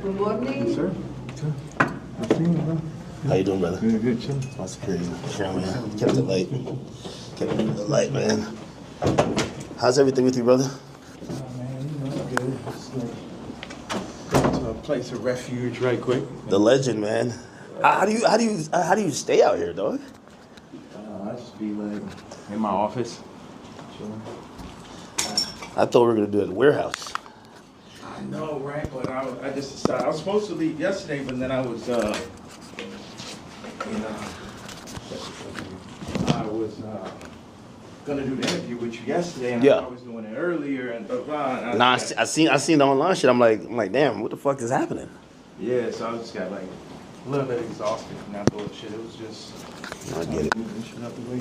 Good morning. Yes, sir. Good seeing you, bro. How you doing, brother? Good, good, chilling. My security. Sure, man. Kept it light. Kept it light, man. How's everything with you, brother? Man, you know, good. Just like go to a place of refuge right quick. The legend, man. How do you stay out here, dog? I just be like in my office, chilling. I thought we were gonna do it in the warehouse. I know, right? But I just decided I was supposed to leave yesterday, but then I was gonna do the interview with you yesterday, and Yeah. I was doing it earlier, and blah blah. And Nah, I seen the online shit. I'm like, damn, what the fuck is happening? yeah, so I just got like a little bit exhausted from that bullshit. It was just I get it. moving shit out the way.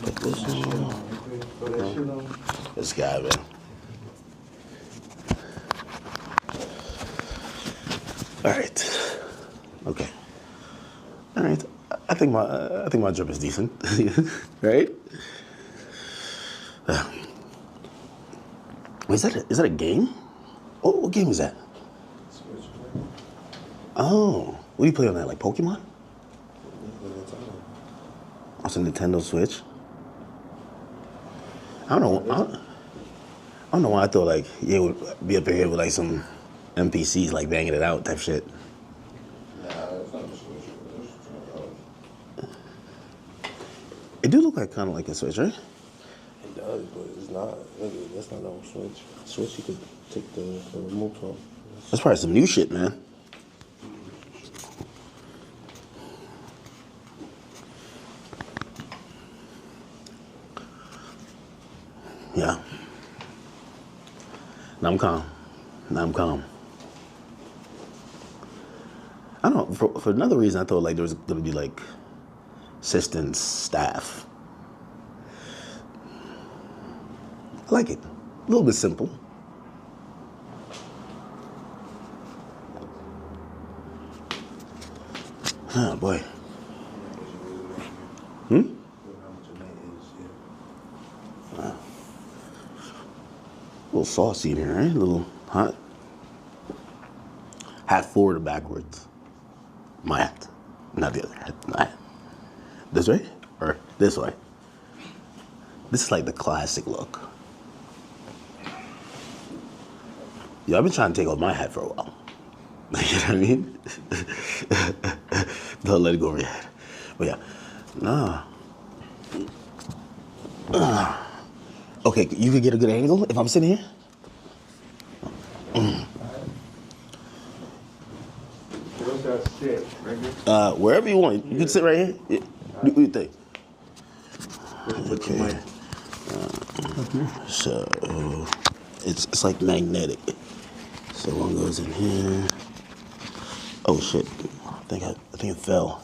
Put this on. Throw that shit on. This guy, man. All right. Okay. All right. I think my drip is decent, right? Wait, is that a game? What game is that? Oh, what do you play on that? Like Pokemon? Oh, it's a Nintendo Switch. I don't know why I thought like it would be up here with like some NPCs like banging it out type shit. Nah, it's not a Switch. It do look like kind of like a Switch, right? It does, but it's not. That's not no Switch. Switch you could take the remote from. That's probably some new shit, man. Yeah. Now I'm calm. I don't know. For another reason, I thought like there was gonna be like assistants, staff. I like it. A little bit simple. Oh boy. A little saucy in here, right? A little hot. Hat forward or backwards? My hat. Not the other hat. My hat. This way? Or this way? This is like the classic look. Yeah, I've been trying to take off my hat for a while. You know what I mean? Don't let it go over your head. But yeah. Nah. Okay, you could get a good angle if I'm sitting here? Where's that sit? Right here? Wherever you want. You can sit right here. Yeah. Do what you think. Okay. So it's like magnetic. So one goes in here. Oh shit! I think it fell.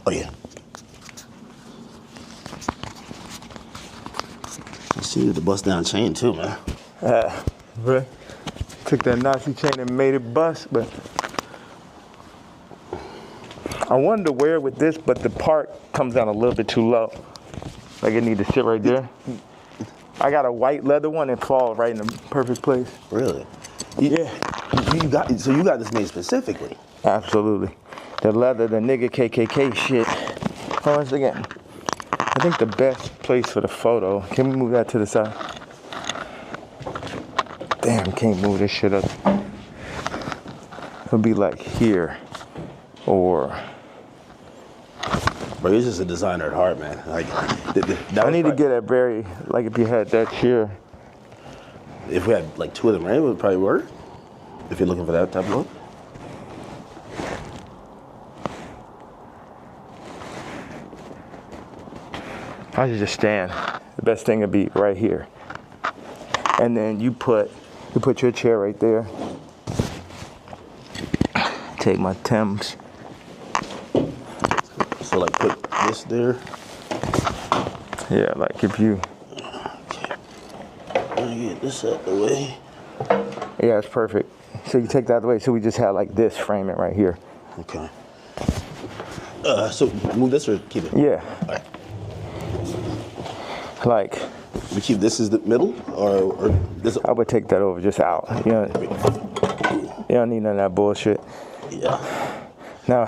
Oh yeah. I see the bust down chain too, man. Really? Took that Nazi chain and made it bust, but I wanted to wear it with this, but the part comes down a little bit too low. Like it need to sit right there. I got a white leather one and fall right in the perfect place. Really? Yeah. You got this made specifically. Absolutely. The leather, the nigga KKK shit. Hold on a second. I think the best place for the photo, can we move that to the side? Damn, can't move this shit up. It'll be like here, or... Bro, you're just a designer at heart, man. Like, I need to get a very, like if you had that chair. If we had like two of them, right, it would probably work. If you're looking for that type of look. I should just stand. The best thing would be right here. And then you put your chair right there. Take my Timbs. So like put this there. Yeah, like if you... Okay. Let me get this out the way. Yeah, it's perfect. So you take that out of the way. So we just have like this, frame it right here. Okay. So move this or keep it? Yeah. All right. Like, We keep this as the middle, or this? I would take that over just out. You don't need none of that bullshit. Yeah. Now,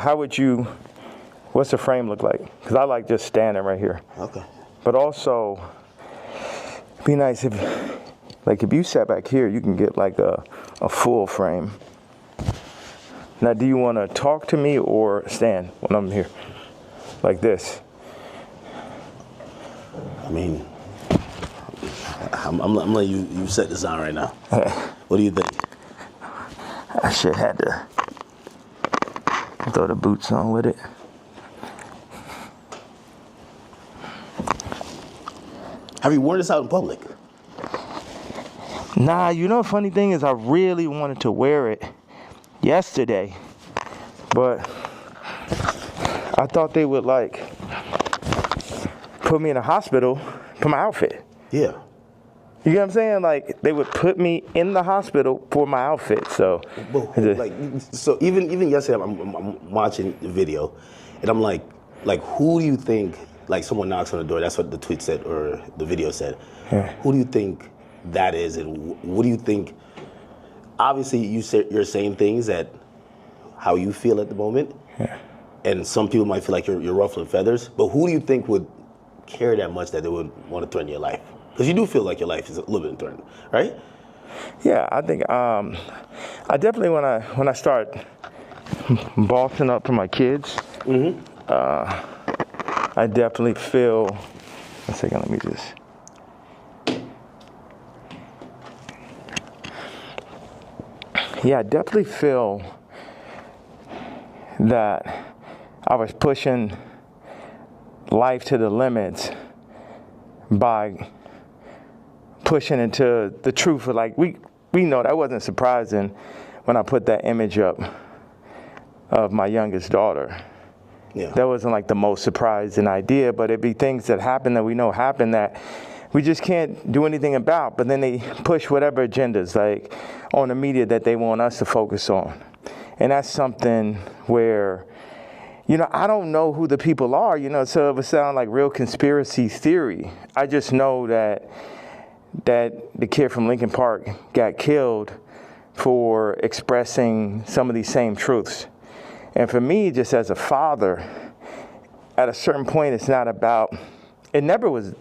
what's the frame look like? Because I like just standing right here. Okay. But also, it'd be nice if you sat back here, you can get like a full frame. Now, do you want to talk to me or stand when I'm here? Like this? I mean, I'm letting you set this on right now. What do you think? I should have to throw the boots on with it. Have you worn this out in public? Nah, the funny thing is I really wanted to wear it yesterday, but I thought they would put me in a hospital for my outfit. Yeah. You get what I'm saying? Like, they would put me in the hospital for my outfit. So, So even yesterday, I'm watching the video, and I'm like, who do you think? Like, someone knocks on the door. That's what the tweet said, or the video said. Yeah. Who do you think that is, and what do you think? Obviously, you're saying things that how you feel at the moment, and some people might feel like you're ruffling feathers. But who do you think would care that much that they would want to threaten your life? Because you do feel like your life is a little bit threatened, right? Yeah, I think I definitely when I start bossing up for my kids, I definitely feel. One second, let me just. Yeah, I definitely feel that I was pushing life to the limits by pushing into the truth. Like, we know that wasn't surprising when I put that image up of my youngest daughter. Yeah. That wasn't like the most surprising idea, but it'd be things that happen that we know happen that we just can't do anything about. But then they push whatever agendas like on the media that they want us to focus on. And that's something where, I don't know who the people are, so it would sound like real conspiracy theory. I just know that the kid from Lincoln Park got killed for expressing some of these same truths. And for me, just as a father, at a certain point, it's not about, it never was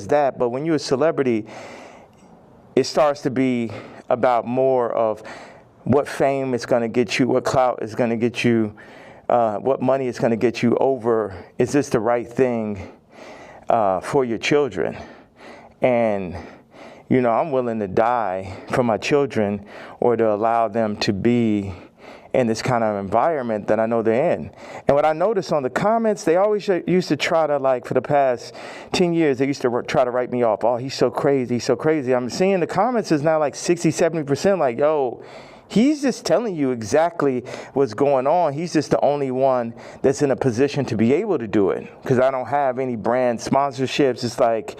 that, but when you're a celebrity, it starts to be about more of what fame is going to get you, what clout is going to get you, what money is going to get you over, is this the right thing for your children? And, I'm willing to die for my children or to allow them to be in this kind of environment that I know they're in. And what I noticed on the comments, they always used to try to, for the past 10 years, they used to try to write me off. Oh, he's so crazy, he's so crazy. I'm seeing the comments is now 60, 70% like, yo, he's just telling you exactly what's going on. He's just the only one that's in a position to be able to do it. Because I don't have any brand sponsorships. It's like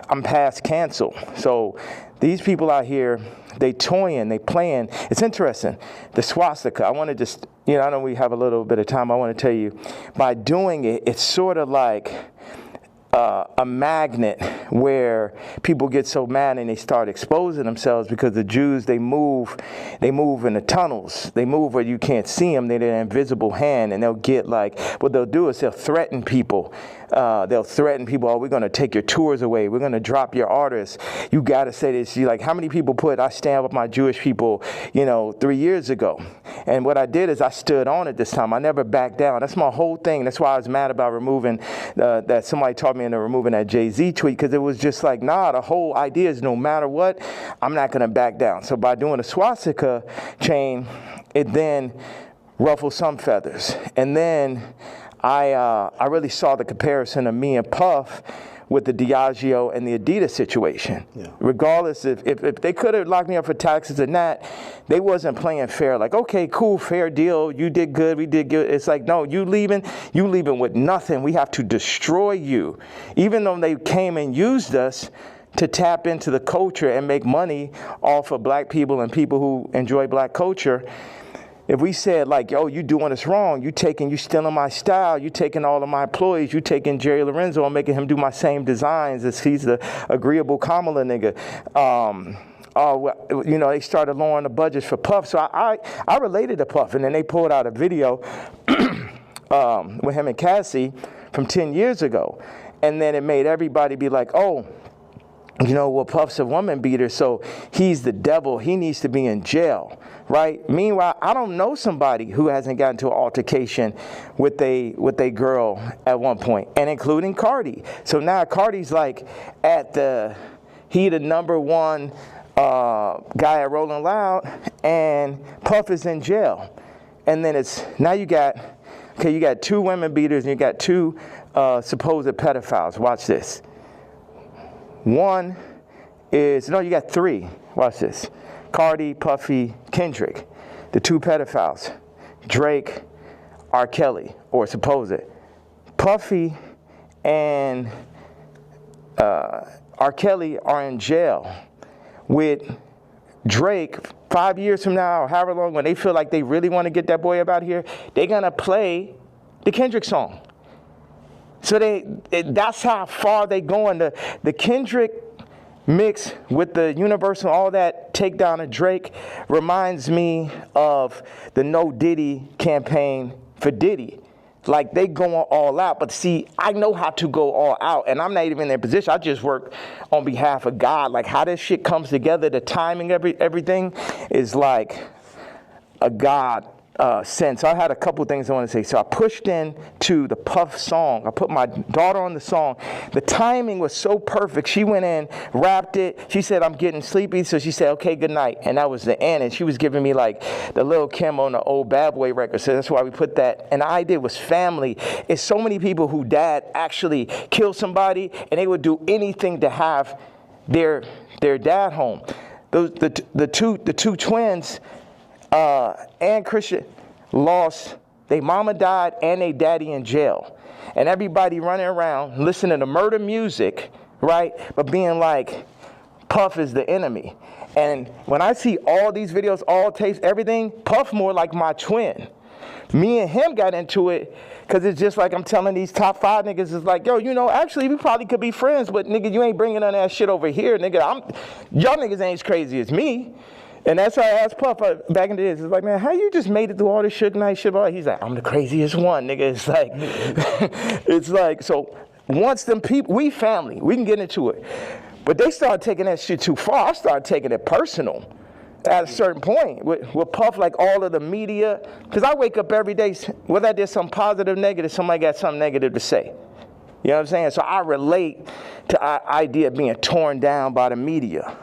I'm past cancel. So these people out here, they toying, they playing. It's interesting. The swastika, I want to just, I know we have a little bit of time. I want to tell you, by doing it, it's sort of like a magnet where people get so mad and they start exposing themselves because the Jews, they move in the tunnels. They move where you can't see them. They're an invisible hand, and they'll get what they'll do is they'll threaten people. Oh, we're going to take your tours away. We're going to drop your artists. You got to say this. How many people I stand with my Jewish people, 3 years ago. And what I did is I stood on it this time. I never backed down. That's my whole thing. That's why I was mad about removing that somebody taught me into removing that Jay-Z tweet, because it was just the whole idea is no matter what, I'm not going to back down. So by doing a swastika chain, it then ruffled some feathers. And then I really saw the comparison of me and Puff with the Diageo and the Adidas situation. Yeah. Regardless if they could have locked me up for taxes and that, they wasn't playing fair. Okay, cool, fair deal. You did good, we did good. It's no, you leaving with nothing. We have to destroy you. Even though they came and used us to tap into the culture and make money off of black people and people who enjoy black culture, If we said like, yo, you doing us wrong, you stealing my style, you taking all of my employees, you taking Jerry Lorenzo and making him do my same designs as he's the agreeable Kamala nigga. You know, they started lowering the budgets for Puff. So I related to Puff, and then they pulled out a video with him and Cassie from 10 years ago. And then it made everybody be like, oh, you know, well, Puff's a woman beater, so he's the devil. He needs to be in jail, right? Meanwhile, I don't know somebody who hasn't gotten into an altercation with a girl at one point, and including Cardi. So now Cardi's like he the number one guy at Rolling Loud, and Puff is in jail. And then you got 2 women beaters and you got 2 supposed pedophiles. Watch this. You got 3. Watch this. Cardi, Puffy, Kendrick. The 2 pedophiles. Drake, R. Kelly, or supposed. Puffy and R. Kelly are in jail with Drake 5 years from now, or however long, when they feel like they really want to get that boy up out here, they're going to play the Kendrick song. So that's how far they going. The Kendrick mix with the Universal, all that takedown of Drake reminds me of the No Diddy campaign for Diddy. Like, they going all out. But see, I know how to go all out, and I'm not even in their position. I just work on behalf of God. Like, how this shit comes together, the timing, everything is like a God sense. So I had a couple things I want to say. So I pushed in to the Puff song. I put my daughter on the song. The timing was so perfect. She went in, rapped it. She said, I'm getting sleepy. So she said, okay, good night. And that was the end. And she was giving me like the Lil Kim on the old Bad Boy record. So that's why we put that. And the idea was family. It's so many people who dad actually killed somebody, and they would do anything to have their dad home. The two twins, and Christian, lost, their mama died and their daddy in jail. And everybody running around listening to murder music, right? But being like, Puff is the enemy. And when I see all these videos, all tapes, everything, Puff more like my twin. Me and him got into it because it's just like I'm telling these top 5 niggas, it's like, yo, you know, actually we probably could be friends, but nigga, you ain't bringing none of that shit over here, nigga. Y'all niggas ain't as crazy as me. And that's why I asked Puff back in the days. It's like, man, how you just made it through all this Suge Knight shit? He's like, I'm the craziest one, nigga. It's like, it's like, so once them people, we family, we can get into it. But they started taking that shit too far. I started taking it personal at a certain point with Puff, like all of the media. Because I wake up every day, whether I did something positive, negative, somebody got something negative to say. You know what I'm saying? So I relate to the idea of being torn down by the media.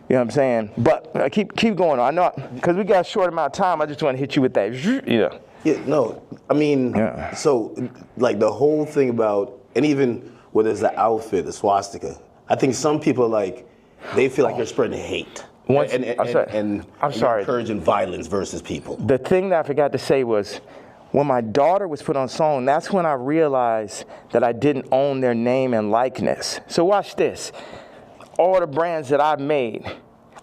You know what I'm saying? But keep going on. I know, because we got a short amount of time, I just want to hit you with that. Yeah. Yeah, no, I mean, So, like, the whole thing about, and even whether it's the outfit, the swastika, I think some people, like, they feel like you're spreading hate. And I'm sorry. Encouraging violence versus people. The thing that I forgot to say was, when my daughter was put on song, that's when I realized that I didn't own their name and likeness. So watch this. All the brands that I've made,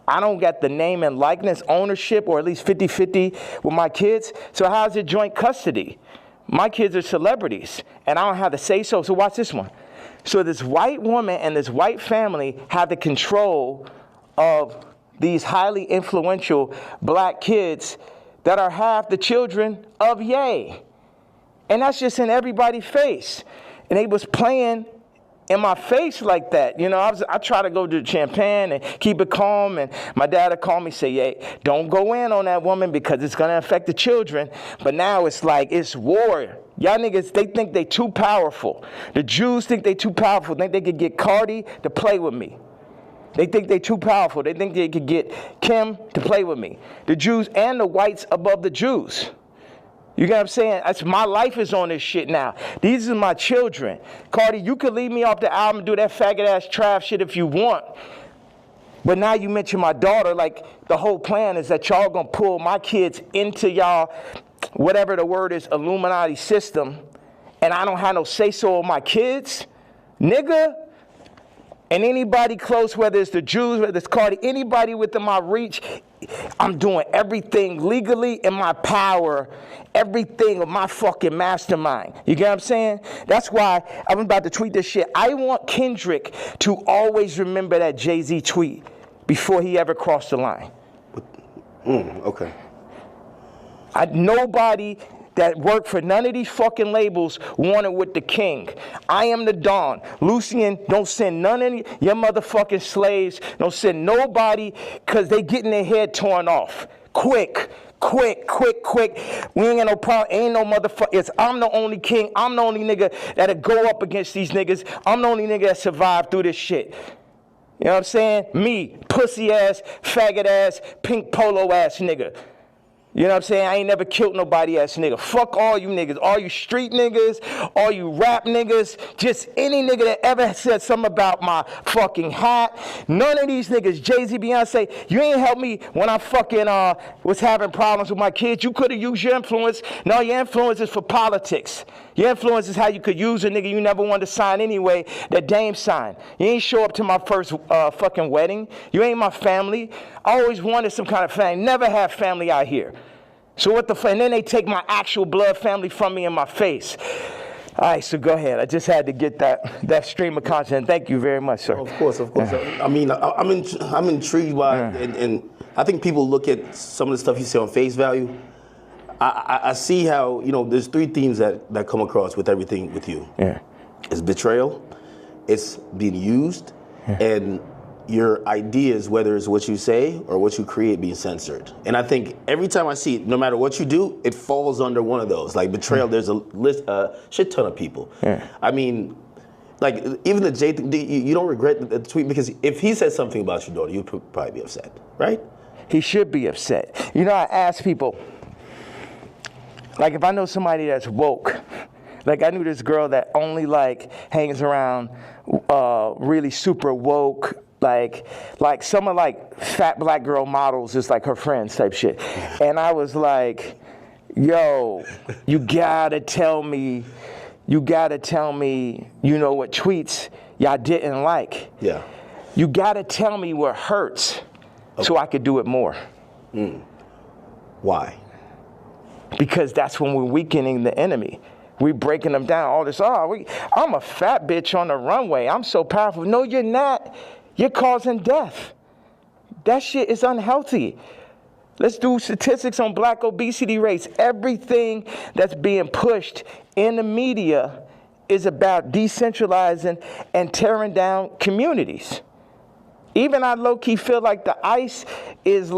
I don't got the name and likeness ownership, or at least 50-50 with my kids. So how's it joint custody? My kids are celebrities, and I don't have to say so. So watch this one. So this white woman and this white family have the control of these highly influential black kids that are half the children of Ye. And that's just in everybody's face. And they was playing in my face like that. You know, I try to go to Champagne and keep it calm, and my dad would call me, say, yeah, don't go in on that woman because it's going to affect the children. But now it's like, it's war. Y'all niggas, they think they too powerful. The Jews think they too powerful. They think they could get Cardi to play with me. They think they too powerful. They think they could get Kim to play with me. The Jews and the whites above the Jews. You get what I'm saying? My life is on this shit now. These are my children. Cardi, you could leave me off the album and do that faggot-ass trap shit if you want. But now you mention my daughter, like the whole plan is that y'all gonna pull my kids into y'all, whatever the word is, Illuminati system, and I don't have no say-so on my kids? Nigga? And anybody close, whether it's the Jews, whether it's Cardi, anybody within my reach, I'm doing everything legally in my power, everything of my fucking mastermind. You get what I'm saying? That's why I'm about to tweet this shit. I want Kendrick to always remember that Jay-Z tweet before he ever crossed the line. Okay. Nobody that worked for none of these fucking labels wanted with the king. I am the Don. Lucian, don't send none of your motherfucking slaves. Don't send nobody, because they getting their head torn off. Quick. We ain't got no problem. Ain't no motherfucker. I'm the only king. I'm the only nigga that'll go up against these niggas. I'm the only nigga that survived through this shit. You know what I'm saying? Me, pussy ass, faggot ass, pink polo ass nigga. You know what I'm saying? I ain't never killed nobody ass nigga. Fuck all you niggas. All you street niggas, all you rap niggas, just any nigga that ever said something about my fucking hat. None of these niggas, Jay-Z, Beyonce, you ain't helped me when I fucking was having problems with my kids. You could have used your influence. No, your influence is for politics. Your influence is how you could use a nigga you never wanted to sign anyway, that Dame signed. You ain't show up to my first fucking wedding. You ain't my family. I always wanted some kind of family. Never had family out here. So what the fuck? And then they take my actual blood family from me in my face. All right, so go ahead. I just had to get that stream of content. Thank you very much, sir. Of course. I mean, I'm intrigued by, and I think people look at some of the stuff you say on face value. I see how, there's three themes that come across with everything with you. Yeah. It's betrayal, it's being used, and your ideas, whether it's what you say or what you create, being censored. And I think every time I see it, no matter what you do, it falls under one of those. Like betrayal, there's a shit ton of people. Yeah. I mean, like even the Jay thing, you don't regret the tweet, because if he said something about your daughter, you'd probably be upset, right? He should be upset. I ask people, like if I know somebody that's woke, like I knew this girl that only hangs around really super woke, like some of fat black girl models is like her friends type shit. And I was like, yo, you gotta tell me, you know what tweets y'all didn't like. Yeah. You gotta tell me what hurts so I could do it more. Why? Because that's when we're weakening the enemy. We breaking them down. All this, I'm a fat bitch on the runway. I'm so powerful. No, you're not. You're causing death. That shit is unhealthy. Let's do statistics on black obesity rates. Everything that's being pushed in the media is about decentralizing and tearing down communities. Even I low-key feel like the ICE is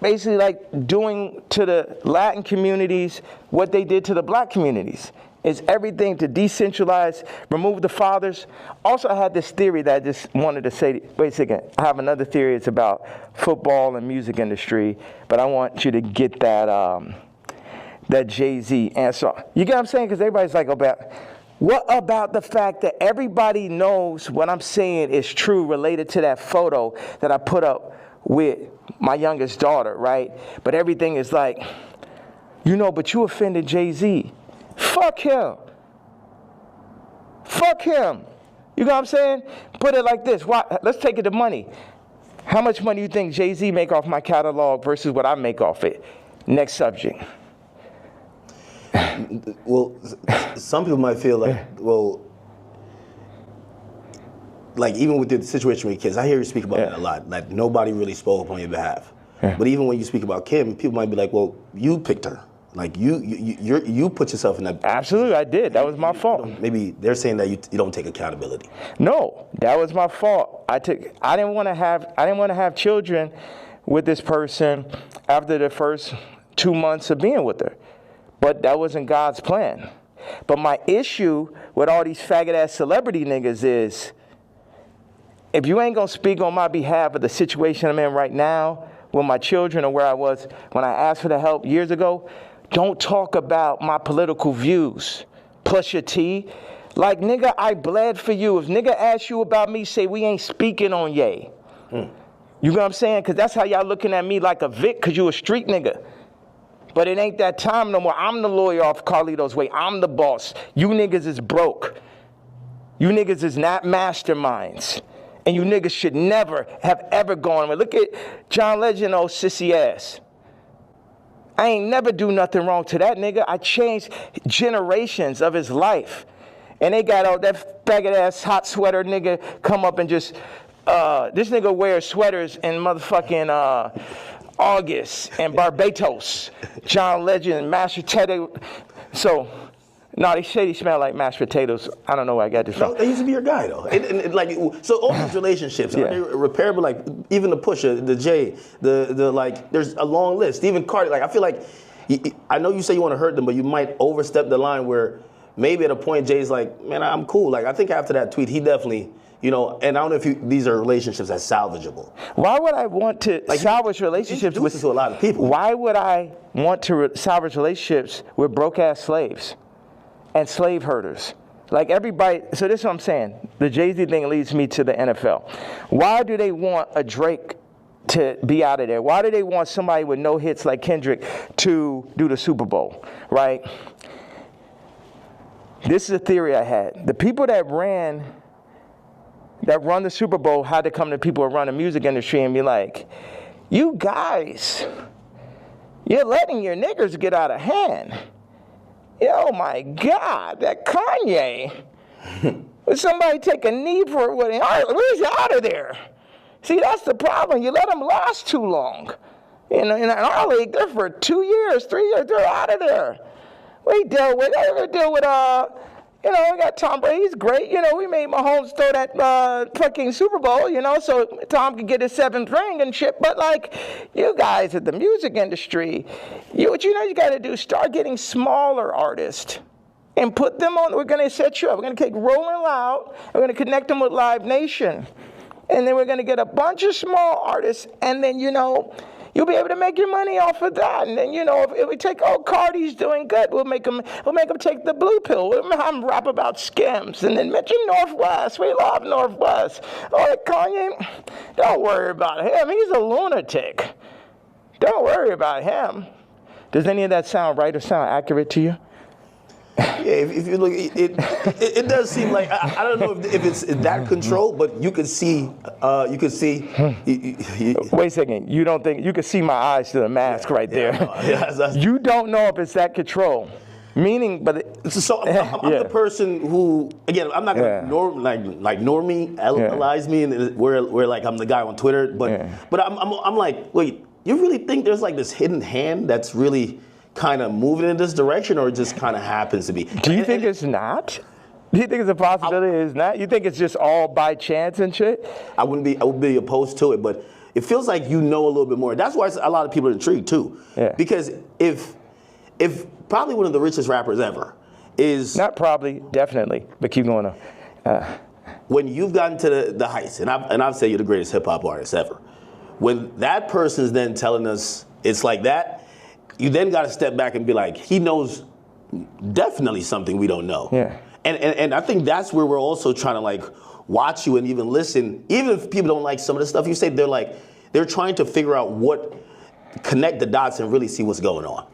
basically doing to the Latin communities what they did to the black communities. It's everything to decentralize, remove the fathers. Also, I had this theory that I just wanted to say. Wait a second. I have another theory. It's about football and music industry, but I want you to get that Jay-Z answer. You get what I'm saying? Because everybody's like, what about the fact that everybody knows what I'm saying is true related to that photo that I put up with my youngest daughter, right? But everything is but you offended Jay-Z. Fuck him. You know what I'm saying? Put it like this. Let's take it to money. How much money do you think Jay-Z make off my catalog versus what I make off it? Next subject. Well, some people might feel even with the situation with kids, I hear you speak about that a lot. Like nobody really spoke up on your behalf. Yeah. But even when you speak about Kim, people might be like, well, you picked her. Like you put yourself in that. Absolutely, I did. That was my fault. Maybe they're saying that you don't take accountability. No, that was my fault. I didn't want to have children with this person after the first 2 months of being with her. But that wasn't God's plan. But my issue with all these faggot-ass celebrity niggas is, if you ain't gonna speak on my behalf of the situation I'm in right now with my children or where I was when I asked for the help years ago, don't talk about my political views. Plus your T. Like, nigga, I bled for you. If nigga asks you about me, say we ain't speaking on Ye. You know what I'm saying? Because that's how y'all looking at me like a Vic, because you a street nigga. But it ain't that time no more. I'm the lawyer off Carlito's way. I'm the boss. You niggas is broke. You niggas is not masterminds. And you niggas should never have ever gone. Look at John Legend, old sissy ass. I ain't never do nothing wrong to that nigga. I changed generations of his life. And they got all that faggot ass hot sweater nigga come up and just, this nigga wears sweaters in motherfucking August and Barbados. John Legend, mashed potato. So, no, they say he smell like mashed potatoes. I don't know where I got this from. No, they used to be your guy though. Like, so all these relationships, are they repairable? Like even the Pusha, the Jay, the like. There's a long list. Even Cardi. Like I feel like, I know you say you want to hurt them, but you might overstep the line where maybe at a point Jay's like, man, I'm cool. Like I think after that tweet, he definitely. You know, and I don't know if these are relationships that's salvageable. Why would I want to salvage relationships with to a lot of people? Why would I want to salvage relationships with broke-ass slaves and slave herders? Like everybody, so this is what I'm saying. The Jay-Z thing leads me to the NFL. Why do they want a Drake to be out of there? Why do they want somebody with no hits like Kendrick to do the Super Bowl, right? This is a theory I had. The people that run the Super Bowl had to come to people who run the music industry and be like, you guys, you're letting your niggers get out of hand. Oh my God, that Kanye. Would somebody take a knee for it? Where's he out of there? See, that's the problem. You let them last too long. You know, in our league, they're for 2 years, 3 years, they're out of there. We deal with, you know, we got Tom Brady, he's great. You know, we made Mahomes throw that fucking Super Bowl, you know, so Tom could get his 7th ring and shit. But, like, you guys at the music industry, what you know you got to do, start getting smaller artists and put them on. We're going to set you up. We're going to take Rolling Loud. We're going to connect them with Live Nation. And then we're going to get a bunch of small artists. And then, you know, you'll be able to make your money off of that. And then, you know, if we take, Cardi's doing good, we'll make them take the blue pill. We'll have them rap about skims. And then mention Northwest. We love Northwest. Kanye, don't worry about him. He's a lunatic. Don't worry about him. Does any of that sound right or sound accurate to you? Yeah, if you look, it does seem like I don't know if it's that control, but you could see. Wait a second. You don't think you can see my eyes through the mask right there? Yeah, you don't know if it's that control. Meaning, but I'm the person who, again, I'm not gonna normalize me and where like I'm the guy on Twitter, but I'm like, wait, you really think there's like this hidden hand that's really kind of moving in this direction, or it just kind of happens to be? Do you think it's not? Do you think it's a possibility it's not? You think it's just all by chance and shit? I would be opposed to it, but it feels like you know a little bit more. That's why a lot of people are intrigued too. Yeah. Because if probably one of the richest rappers ever is not probably, definitely, but keep going on. When you've gotten to the heights, and I'd say you're the greatest hip hop artist ever. When that person's then telling us it's like that, you then got to step back and be like, he knows definitely something we don't know. Yeah. And I think that's where we're also trying to like watch you and even listen. Even if people don't like some of the stuff you say, they're trying to figure out connect the dots and really see what's going on.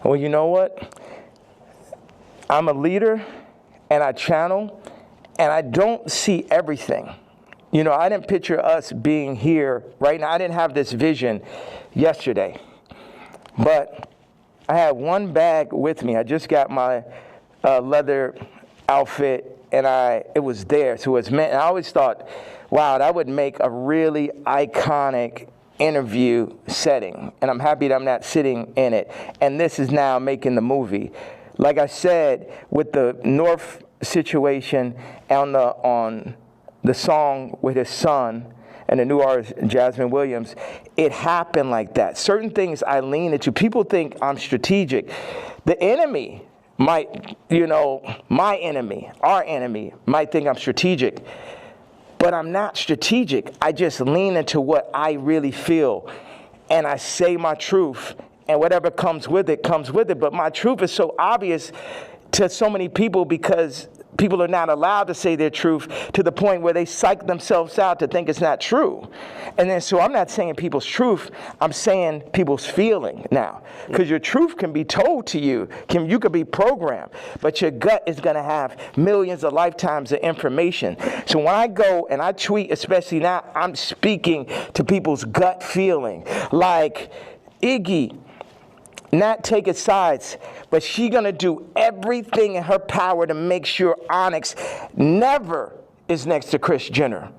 Well, you know what? I'm a leader and I channel and I don't see everything. You know, I didn't picture us being here right now. I didn't have this vision yesterday. But I had one bag with me. I just got my leather outfit, and it was there. So it was meant. And I always thought, wow, that would make a really iconic interview setting. And I'm happy that I'm not sitting in it. And this is now making the movie. Like I said, with the North situation on the song with his son, and the new artist, Jasmine Williams, it happened like that. Certain things I lean into. People think I'm strategic. The enemy might, my enemy, our enemy, might think I'm strategic. But I'm not strategic. I just lean into what I really feel. And I say my truth. And whatever comes with it, comes with it. But my truth is so obvious to so many people because people are not allowed to say their truth to the point where they psych themselves out to think it's not true. And then, so I'm not saying people's truth, I'm saying people's feeling now. Because your truth can be told to you, you could be programmed, but your gut is going to have millions of lifetimes of information. So when I go and I tweet, especially now, I'm speaking to people's gut feeling. Like, Iggy, not taking sides, but she gonna do everything in her power to make sure Onyx never is next to Kris Jenner.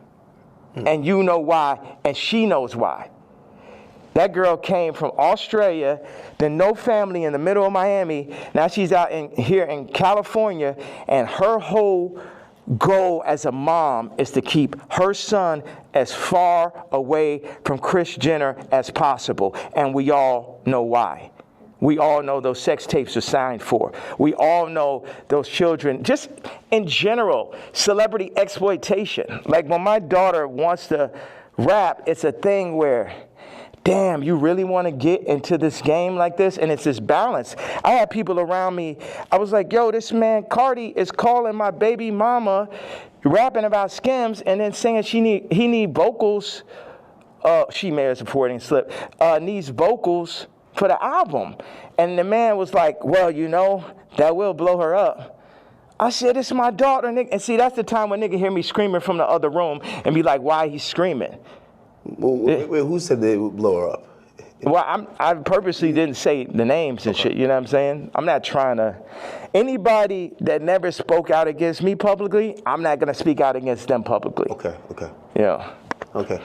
And you know why, and she knows why. That girl came from Australia, then no family in the middle of Miami. Now she's out here in California, and her whole goal as a mom is to keep her son as far away from Kris Jenner as possible. And we all know why. We all know those sex tapes are signed for. We all know those children, just in general, celebrity exploitation. Like when my daughter wants to rap, it's a thing where, damn, you really want to get into this game like this? And it's this balance. I had people around me, I was like, yo, this man, Cardi, is calling my baby mama, rapping about Skims, and then saying he need vocals. She may have supporting slip, needs vocals for the album. And the man was like, well, you know, that will blow her up. I said, it's my daughter, nigga. And see, that's the time when nigga hear me screaming from the other room and be like, why he's screaming? Well, wait, who said they would blow her up? Well, I purposely didn't say the names and shit, you know what I'm saying? I'm not trying to. Anybody that never spoke out against me publicly, I'm not going to speak out against them publicly. Okay. Yeah. Okay.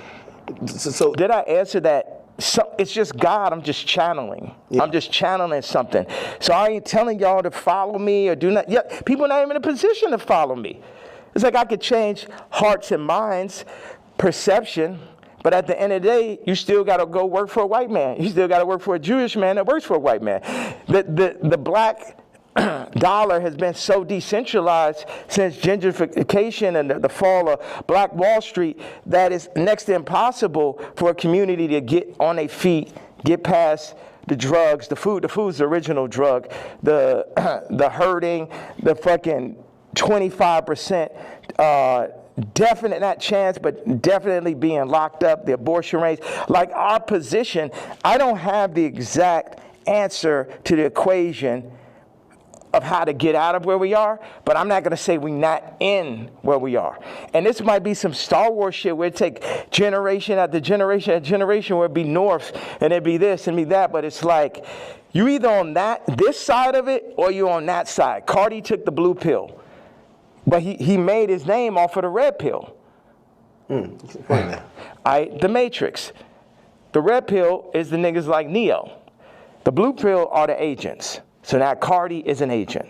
So did I answer that? So it's just God, I'm just channeling. Yeah. I'm just channeling something. So I ain't telling y'all to follow me or do not. Yeah, people are not even in a position to follow me. It's like I could change hearts and minds, perception, but at the end of the day, you still got to go work for a white man. You still got to work for a Jewish man that works for a white man. The black dollar has been so decentralized since gentrification and the fall of Black Wall Street that it's next to impossible for a community to get on their feet, get past the drugs, the food. The food's the original drug. The hurting, the fucking 25%. Definite, not chance, but definitely being locked up, the abortion rates. Like our position, I don't have the exact answer to the equation of how to get out of where we are, but I'm not going to say we're not in where we are. And this might be some Star Wars shit where it take generation after generation after generation where it'd be north and it'd be this and be that, but it's like you either on this side of it or you on that side. Cardi took the blue pill, but he made his name off of the red pill. The Matrix. The red pill is the niggas like Neo. The blue pill are the agents. So now Cardi is an agent.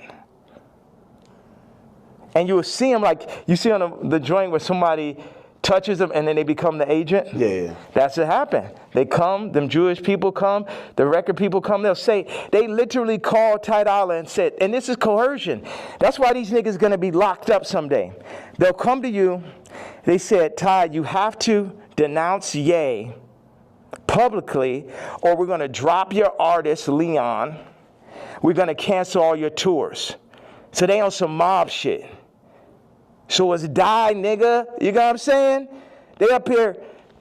And you will see him like, you see on the joint where somebody touches them and then they become the agent? Yeah. That's what happened. They come, them Jewish people come, the record people come, they'll say, they literally called Ty Dolla and said, and this is coercion. That's why these niggas gonna be locked up someday. They'll come to you, they said, Ty, you have to denounce Ye publicly or we're gonna drop your artist, Leon. We're going to cancel all your tours. So they on some mob shit. So it's die, nigga. You know what I'm saying? They up here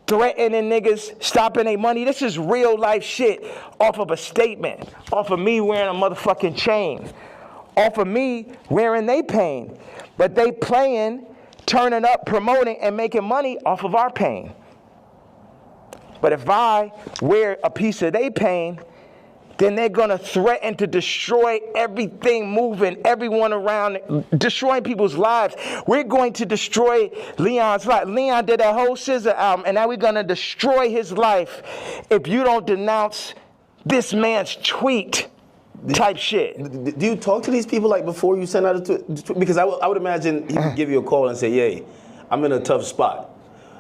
threatening niggas, stopping their money. This is real life shit off of a statement. Off of me wearing a motherfucking chain. Off of me wearing they pain. But they playing, turning up, promoting, and making money off of our pain. But if I wear a piece of they pain, then they're going to threaten to destroy everything moving, everyone around, destroying people's lives. We're going to destroy Leon's life. Leon did that whole SZA album, and now we're going to destroy his life if you don't denounce this man's tweet type shit. Do you talk to these people like before you send out a tweet? Because I would imagine he would give you a call and say, "Yay, I'm in a tough spot."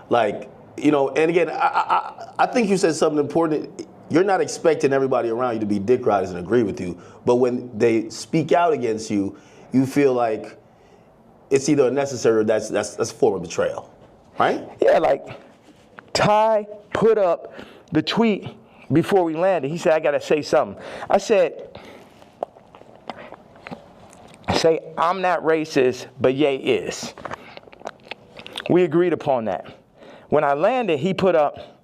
Like, you know, and again, I think you said something important. You're not expecting everybody around you to be dick riders and agree with you, but when they speak out against you, you feel like it's either unnecessary or that's a form of betrayal, right? Yeah, like Ty put up the tweet before we landed. He said, I gotta say something. I said, say, I'm not racist, but Ye is. We agreed upon that. When I landed, he put up,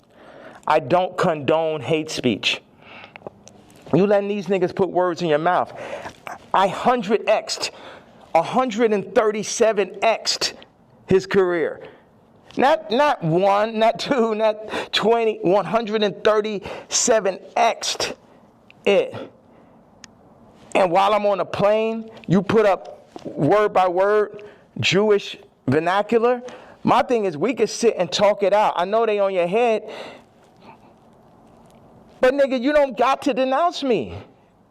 I don't condone hate speech. You letting these niggas put words in your mouth. I 137x'd his career. Not one, not two, not 20, 137x'd it. And while I'm on a plane, you put up word by word Jewish vernacular. My thing is we could sit and talk it out. I know they on your head, but nigga, you don't got to denounce me,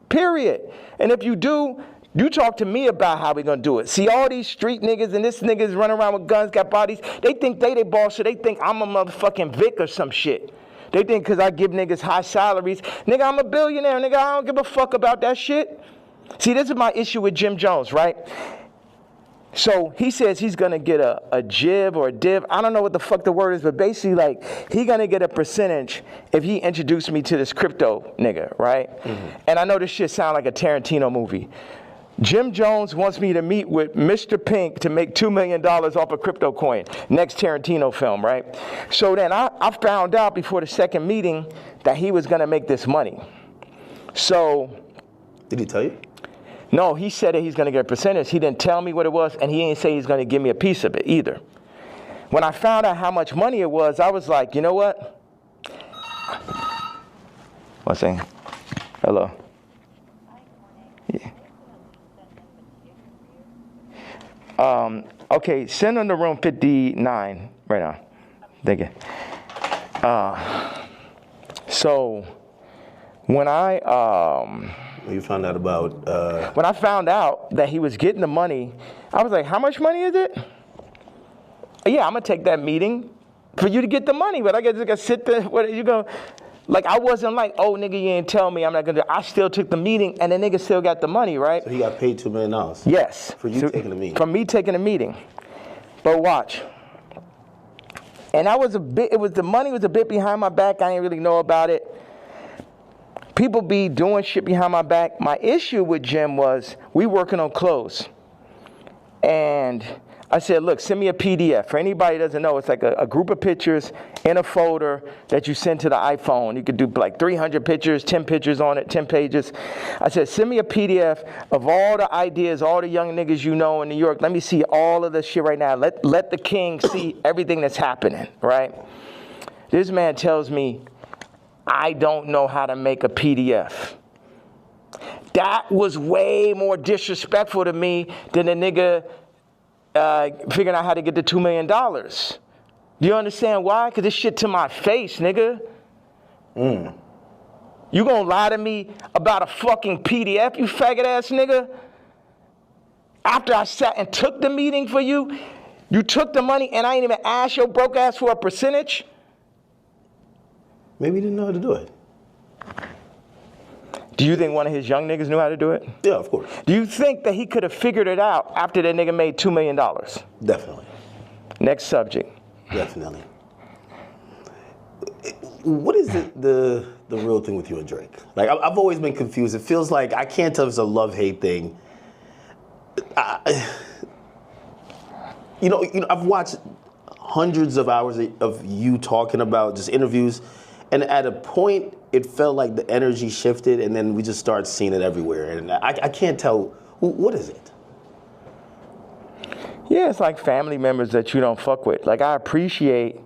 period. And if you do, you talk to me about how we gonna do it. See, all these street niggas and this niggas running around with guns, got bodies, they think they boss, so they think I'm a motherfucking Vic or some shit. They think because I give niggas high salaries, nigga, I'm a billionaire, nigga, I don't give a fuck about that shit. See, this is my issue with Jim Jones, right? So he says he's gonna get a jib or a div. I don't know what the fuck the word is, but basically like he gonna get a percentage if he introduced me to this crypto nigga, right? Mm-hmm. And I know this shit sound like a Tarantino movie. Jim Jones wants me to meet with Mr. Pink to make $2 million off a crypto coin. Next Tarantino film, right? So then I found out before the second meeting that he was gonna make this money. So. Did he tell you? No, he said that he's going to get a percentage. He didn't tell me what it was, and he didn't say he's going to give me a piece of it either. When I found out how much money it was, I was like, you know what? One second. Hello. Yeah. Okay, send on the room 59 right now. Thank you. So when You found out about... When I found out that he was getting the money, I was like, how much money is it? Yeah, I'm going to take that meeting for you to get the money, but I guess I got to sit there. What you go? Like, I wasn't like, oh, nigga, you didn't tell me I'm not going to. I still took the meeting, and the nigga still got the money, right? So he got paid $2 million? Yes. For you taking the meeting? For me taking the meeting. But watch. And I was the money was a bit behind my back. I didn't really know about it. People be doing shit behind my back. My issue with Jim was we working on clothes. And I said, look, send me a PDF. For anybody who doesn't know, it's like a group of pictures in a folder that you send to the iPhone. You could do like 300 pictures, 10 pictures on it, 10 pages. I said, send me a PDF of all the ideas, all the young niggas you know in New York. Let me see all of this shit right now. Let the king see everything that's happening, right? This man tells me, I don't know how to make a PDF. That was way more disrespectful to me than a nigga figuring out how to get the $2 million. Do you understand why? Because this shit to my face, nigga. You gonna lie to me about a fucking PDF, you faggot ass nigga? After I sat and took the meeting for you, you took the money and I ain't even asked your broke ass for a percentage? Maybe he didn't know how to do it. Do you think one of his young niggas knew how to do it? Yeah, of course. Do you think that he could have figured it out after that nigga made $2 million? Definitely. Next subject. Definitely. What is the real thing with you and Drake? Like, I've always been confused. It feels like, I can't tell if it's a love-hate thing. You know, I've watched hundreds of hours of you talking about just interviews, and at a point, it felt like the energy shifted, and then we just started seeing it everywhere. And I can't tell, what is it? Yeah, it's like family members that you don't fuck with. Like, I appreciate,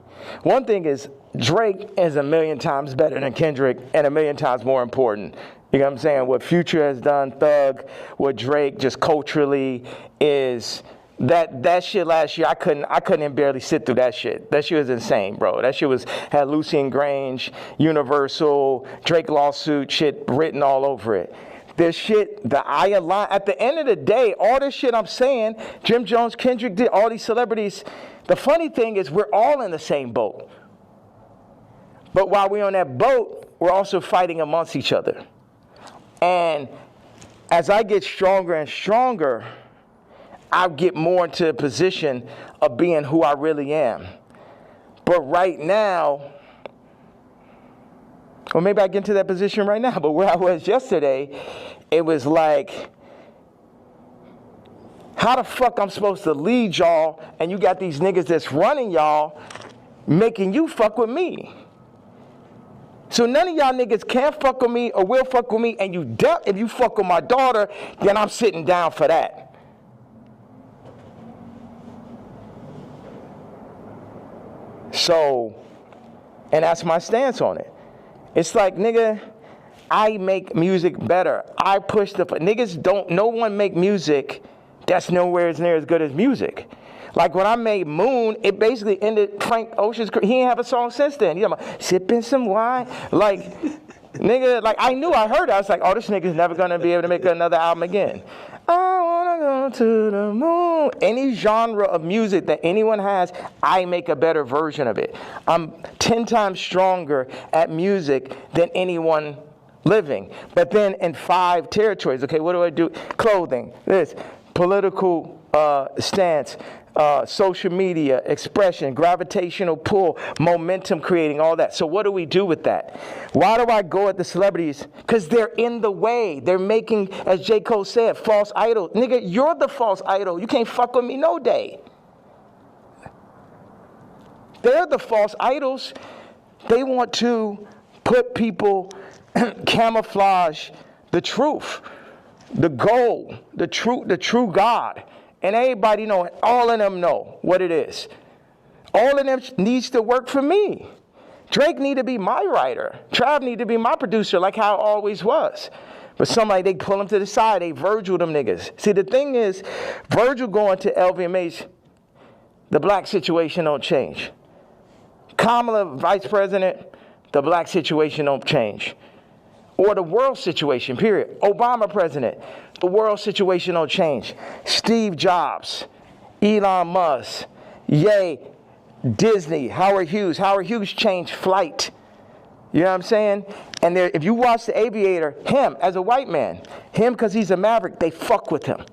one thing is, Drake is a million times better than Kendrick and a million times more important. You know what I'm saying? What Future has done, Thug, what Drake just culturally is... That shit last year, I couldn't even barely sit through that shit. That shit was insane, bro. That shit had Lucian Grange, Universal, Drake lawsuit shit written all over it. This shit, at the end of the day, all this shit I'm saying, Jim Jones, Kendrick did, all these celebrities, the funny thing is we're all in the same boat. But while we're on that boat, we're also fighting amongst each other. And as I get stronger and stronger, I get more into a position of being who I really am. But right now, or maybe I get into that position right now, but where I was yesterday, it was like, How the fuck I'm supposed to lead y'all and you got these niggas that's running y'all making you fuck with me? So none of y'all niggas can fuck with me or will fuck with me, and if you fuck with my daughter, then I'm sitting down for that. So, and that's my stance on it. It's like, nigga, I make music better. I push niggas don't, no one make music that's nowhere near as good as music. Like when I made Moon, it basically ended Frank Ocean's career. He ain't have a song since then. You know, sipping some wine. Like, nigga, like I heard it. I was like, oh, this nigga's never gonna be able to make another album again. I wanna go to the moon. Any genre of music that anyone has, I make a better version of it. I'm 10 times stronger at music than anyone living. But then in 5 territories, okay, what do I do? Clothing, this, political stance, social media, expression, gravitational pull, momentum creating, all that. So what do we do with that? Why do I go at the celebrities? Because they're in the way. They're making, as J. Cole said, false idol. Nigga, you're the false idol. You can't fuck with me no day. They're the false idols. They want to put people, camouflage the truth, the goal, the true God. And everybody know, all of them know what it is. All of them needs to work for me. Drake need to be my writer. Trav need to be my producer, like how it always was. But somebody, they pull him to the side, they Virgil them niggas. See, the thing is, Virgil going to LVMH, the black situation don't change. Kamala, vice president, the black situation don't change. Or the world situation, period. Obama president, the world situation don't change. Steve Jobs, Elon Musk, Ye, Disney, Howard Hughes. Howard Hughes changed flight. You know what I'm saying? And there, if you watch The Aviator, him as a white man, him because he's a maverick, they fuck with him.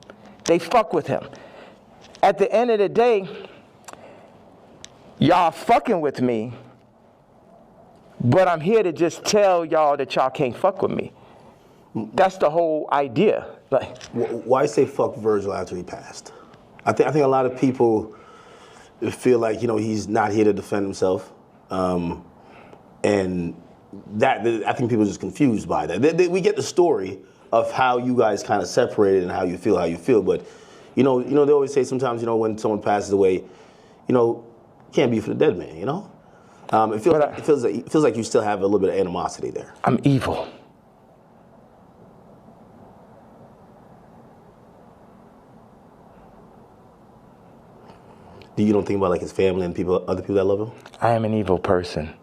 They fuck with him. At the end of the day, y'all fucking with me, but I'm here to just tell y'all that y'all can't fuck with me. That's the whole idea. Like, why say fuck Virgil after he passed? I think a lot of people feel like, you know, he's not here to defend himself, and that I think people are just confused by that. We get the story of how you guys kind of separated and how you feel, but you know they always say sometimes, you know, when someone passes away, you know, can't be for the dead man, you know. It feels like you still have a little bit of animosity there. I'm evil. You don't think about like his family and other people that love him? I am an evil person.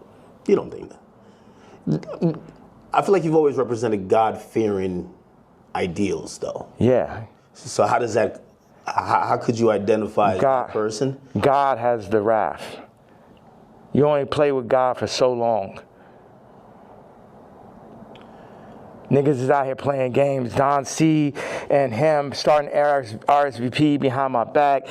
You don't think that? I feel like you've always represented God-fearing ideals, though. Yeah. So how does that? How could you identify that person? God has the wrath. You only play with God for so long. Niggas is out here playing games. Don C and him starting RSVP behind my back.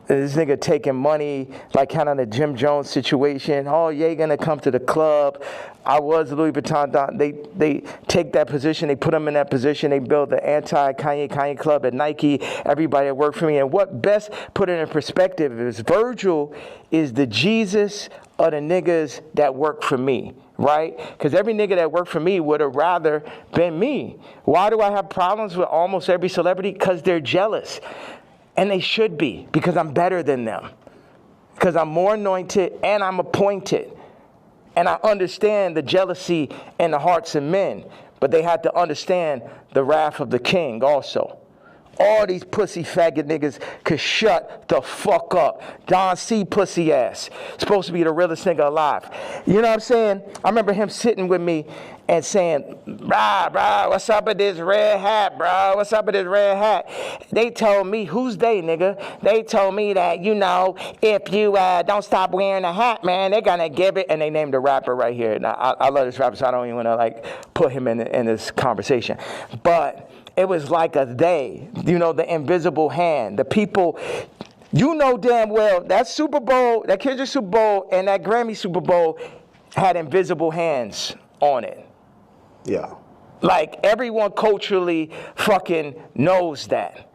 This nigga taking money, like kind of the Jim Jones situation. Oh, yeah, gonna come to the club. I was Louis Vuitton. They take that position. They put them in that position. They build the anti-Kanye club at Nike. Everybody that worked for me. And what best put it in perspective is Virgil is the Jesus of the niggas that work for me, right? Because every nigga that worked for me would have rather been me. Why do I have problems with almost every celebrity? Because they're jealous. And they should be, because I'm better than them. Because I'm more anointed and I'm appointed. And I understand the jealousy in the hearts of men. But they had to understand the wrath of the king also. All these pussy faggot niggas could shut the fuck up. Don C. pussy ass. Supposed to be the realest nigga alive. You know what I'm saying? I remember him sitting with me and saying, brah, what's up with this red hat, bro? What's up with this red hat? They told me, who's they, nigga? They told me that, you know, if you don't stop wearing a hat, man, they're gonna give it. And they named a rapper right here. Now, I love this rapper, so I don't even wanna like put him in this conversation. But it was like a they, you know, the invisible hand, the people, you know damn well, that Super Bowl, that Kendrick Super Bowl and that Grammy Super Bowl had invisible hands on it. Yeah. Like everyone culturally fucking knows that.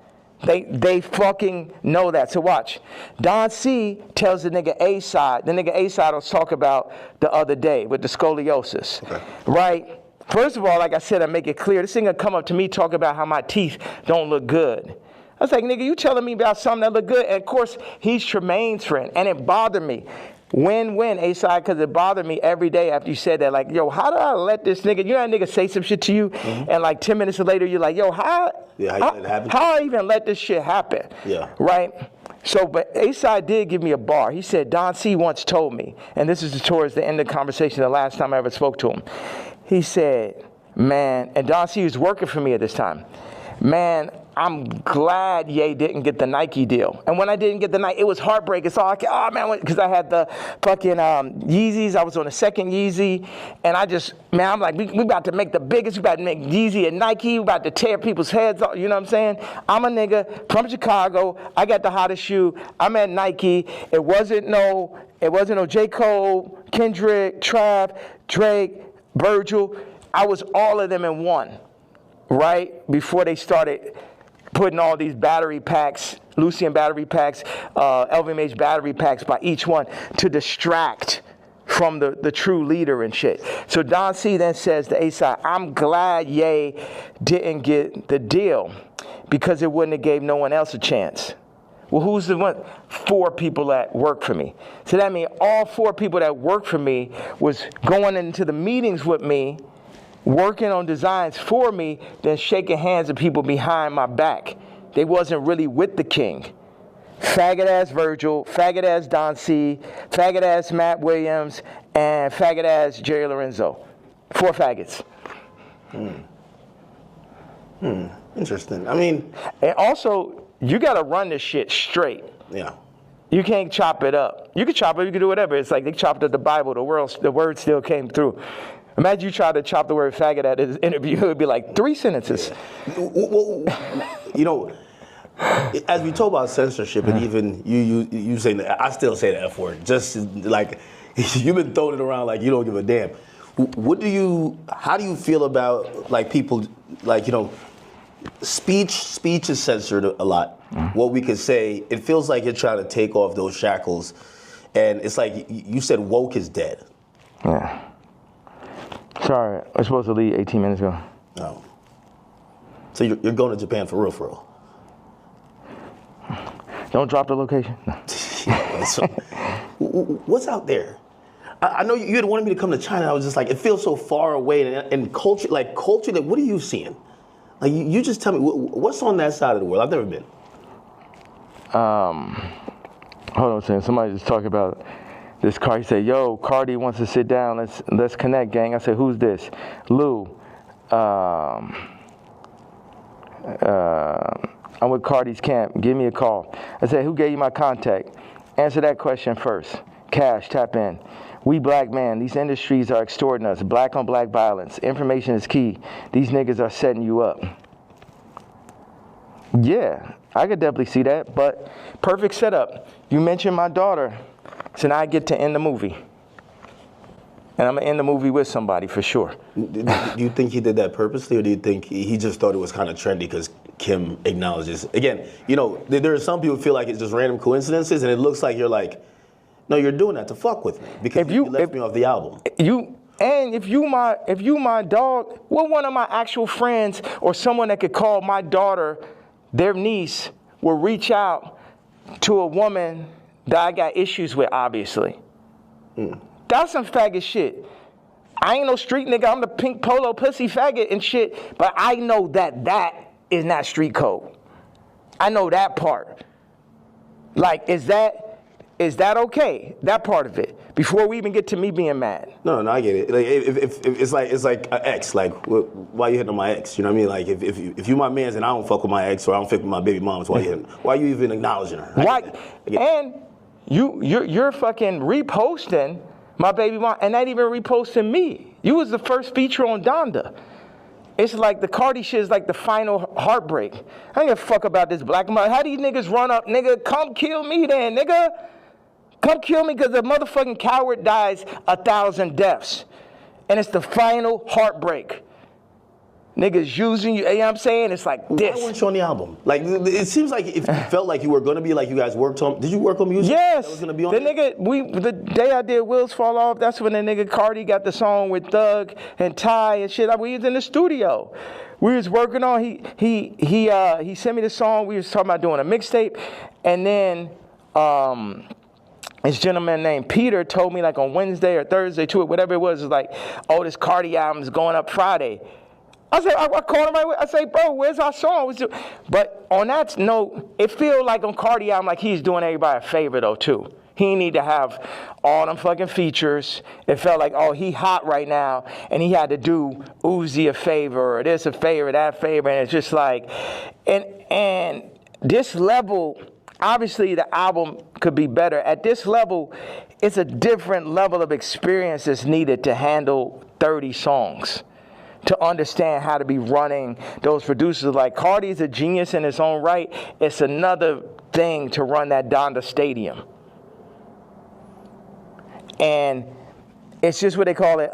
They fucking know that. So watch. Don C tells the nigga A-Side. The nigga A-Side I was talking about the other day with the scoliosis. Okay. Right? First of all, like I said, I make it clear. This nigga come up to me talking about how my teeth don't look good. I was like, nigga, you telling me about something that look good? And of course, he's Tremaine's friend. And it bothered me. Win-win, A-Side, because it bothered me every day after you said that. Like, yo, how did I let this nigga, you know that nigga say some shit to you, and like 10 minutes later, you're like, yo, how I even let this shit happen? Yeah. Right? So, but A-Side did give me a bar. He said, Don C once told me, and this is towards the end of the conversation, the last time I ever spoke to him. He said, man, and Don C was working for me at this time. Man, I'm glad Ye didn't get the Nike deal. And when I didn't get the Nike, it was heartbreaking. So I, oh man, because I had the fucking Yeezys. I was on the second Yeezy. And I just, man, I'm like, we about to make the biggest. We about to make Yeezy and Nike. We about to tear people's heads off. You know what I'm saying? I'm a nigga from Chicago. I got the hottest shoe. I'm at Nike. It wasn't no J. Cole, Kendrick, Trav, Drake, Virgil. I was all of them in one, right? Before they started putting all these battery packs, Lucian battery packs, LVMH battery packs by each one to distract from the true leader and shit. So Don C then says to A-Side, I'm glad Ye didn't get the deal because it wouldn't have gave no one else a chance. Well, who's the one? 4 people that work for me. So that means all 4 people that work for me was going into the meetings with me, working on designs for me, then shaking hands with people behind my back. They wasn't really with the king. Faggot ass Virgil, faggot ass Don C, faggot ass Matt Williams, and faggot ass Jerry Lorenzo. 4 faggots. Interesting. I mean, and also you gotta run this shit straight. Yeah. You can't chop it up. You can chop it, you can do whatever. It's like they chopped up the Bible, the word still came through. Imagine you try to chop the word faggot at his interview, it would be like 3 sentences. Yeah. Well, you know, as we talk about censorship, and even you saying that, I still say the F word, just like you've been throwing it around like you don't give a damn. How do you feel about like people, like, you know, speech is censored a lot. What we could say, it feels like you're trying to take off those shackles, and it's like you said woke is dead. Yeah. Sorry, I was supposed to leave 18 minutes ago. Oh. So you're going to Japan for real? Don't drop the location. No. So, what's out there? I know you had wanted me to come to China. I was just like, it feels so far away. And culture, what are you seeing? Like, you just tell me, what's on that side of the world? I've never been. Hold on a second. Somebody just talking about this car. He said, yo, Cardi wants to sit down. Let's connect, gang. I said, who's this? Lou. I'm with Cardi's camp. Give me a call. I said, who gave you my contact? Answer that question first. Cash, tap in. We black man, these industries are extorting us. Black on black violence. Information is key. These niggas are setting you up. Yeah, I could definitely see that, but perfect setup. You mentioned my daughter, so now I get to end the movie. And I'm gonna end the movie with somebody for sure. Do you think he did that purposely, or do you think he just thought it was kind of trendy because Kim acknowledges? Again, you know, there are some people who feel like it's just random coincidences, and it looks like you're like, no, you're doing that to fuck with me because you left me off the album. If you my dog, well, one of my actual friends or someone that could call my daughter their niece will reach out to a woman that I got issues with, obviously. That's some faggot shit. I ain't no street nigga. I'm the pink polo pussy faggot and shit, but I know that is not street code. I know that part. Like, is that okay? That part of it. Before we even get to me being mad. No, I get it. Like, if it's like an ex. Like, why you hitting on my ex? You know what I mean? Like, if you my man's and I don't fuck with my ex or I don't fuck with my baby moms, why you hitting? Why you even acknowledging her? Why? And you're fucking reposting my baby mom and not even reposting me. You was the first feature on Donda. It's like the Cardi shit is like the final heartbreak. I ain't give a fuck about this black man. How these niggas run up, nigga? Come kill me then, nigga. Come kill me because a motherfucking coward dies 1,000 deaths. And it's the final heartbreak. niggas using you. You know what I'm saying? It's like this. Why weren't you on the album? Like, it seems like if you felt like you were going to be, like you guys worked on. Did you work on music? Yes. That was going to be on the there? nigga, the day I did Wheels Fall Off, that's when the nigga Cardi got the song with Thug and Ty and shit. We was in the studio. We was working on. He sent me the song. We was talking about doing a mixtape, and then this gentleman named Peter told me like on Wednesday or Thursday to it, whatever it was like, oh, this Cardi album is going up Friday. I said, I called him right away. I say, bro, where's our song? But on that note, it feel like on Cardi album like he's doing everybody a favor though too. He need to have all them fucking features. It felt like, oh, he hot right now, and he had to do Uzi a favor, or this a favor, that favor, and it's just like, and this level, obviously the album could be better. At this level, it's a different level of experience that's needed to handle 30 songs, to understand how to be running those producers. Like Cardi's a genius in his own right. It's another thing to run that Donda Stadium. And it's just what they call it,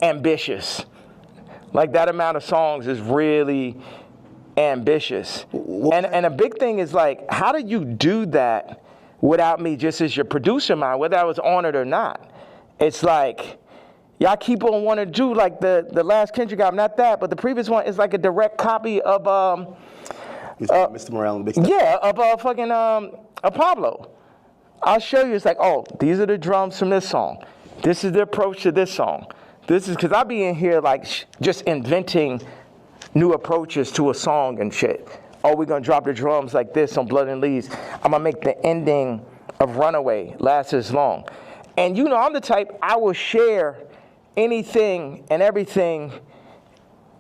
ambitious. Like that amount of songs is really ambitious. And a big thing is like, how do you do that without me just as your producer mind, whether I was on it or not? It's like, y'all keep on wanting to do like the last Kendrick album, not that, but the previous one is like a direct copy of Mr. Morale and Big Step. Yeah, of fucking Pablo. I'll show you. It's like, oh, these are the drums from this song. This is the approach to this song. This is because I be in here like just inventing new approaches to a song and shit. Oh, we're gonna drop the drums like this on Blood and Leaves. I'm gonna make the ending of Runaway last as long. And you know, I'm the type, I will share anything and everything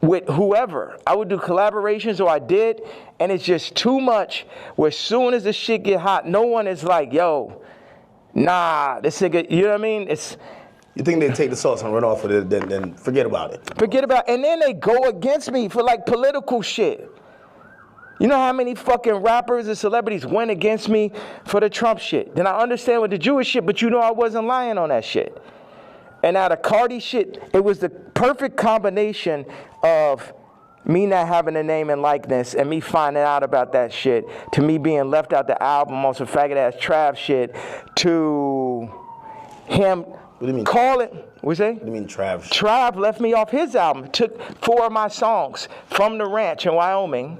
with whoever. I would do collaborations, or I did, and it's just too much where as soon as the shit get hot, no one is like, yo, nah, this nigga, you know what I mean? It's, you think they take the sauce and run off with it, then forget about it. And then they go against me for like political shit. You know how many fucking rappers and celebrities went against me for the Trump shit? Then I understand with the Jewish shit, but you know I wasn't lying on that shit. And now the Cardi shit, it was the perfect combination of me not having a name and likeness and me finding out about that shit, to me being left out the album on some faggot-ass Trav shit, to him What do you mean? calling, what's that? What do you mean Trav? Trav left me off his album, took 4 of my songs from the ranch in Wyoming.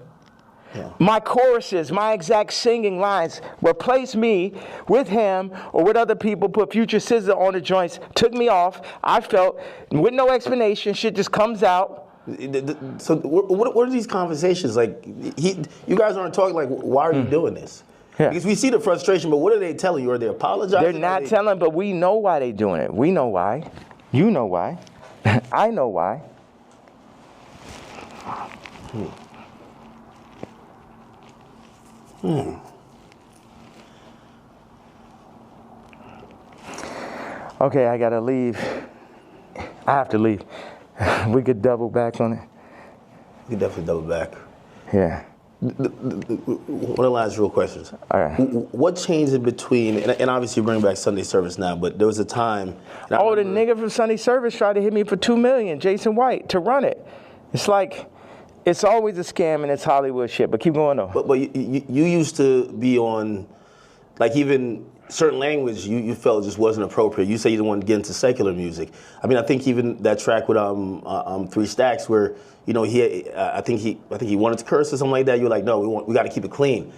Yeah. My choruses, my exact singing lines, replaced me with him or with other people, put Future Scissor on the joints, took me off. I felt, with no explanation, shit just comes out. So what are these conversations like? You guys aren't talking like, why are you doing this? Yeah. Because we see the frustration, but what are they telling you? Are they apologizing? They're not telling, but we know why they're doing it. We know why. You know why. I know why. Okay, I gotta leave. I have to leave. We could double back on it. We can definitely double back. Yeah. One of the last real questions. All right. What changed in between, and obviously you bring back Sunday service now, but there was a time. Oh, the nigga from Sunday service tried to hit me for $2 million, Jason White, to run it. It's like, it's always a scam and it's Hollywood shit, but keep going though. But you used to be on, like even certain language you felt just wasn't appropriate. You say you didn't want to get into secular music. I mean, I think even that track with 3 Stacks where, you know, I think he wanted to curse or something like that. You're like, no, we got to keep it clean.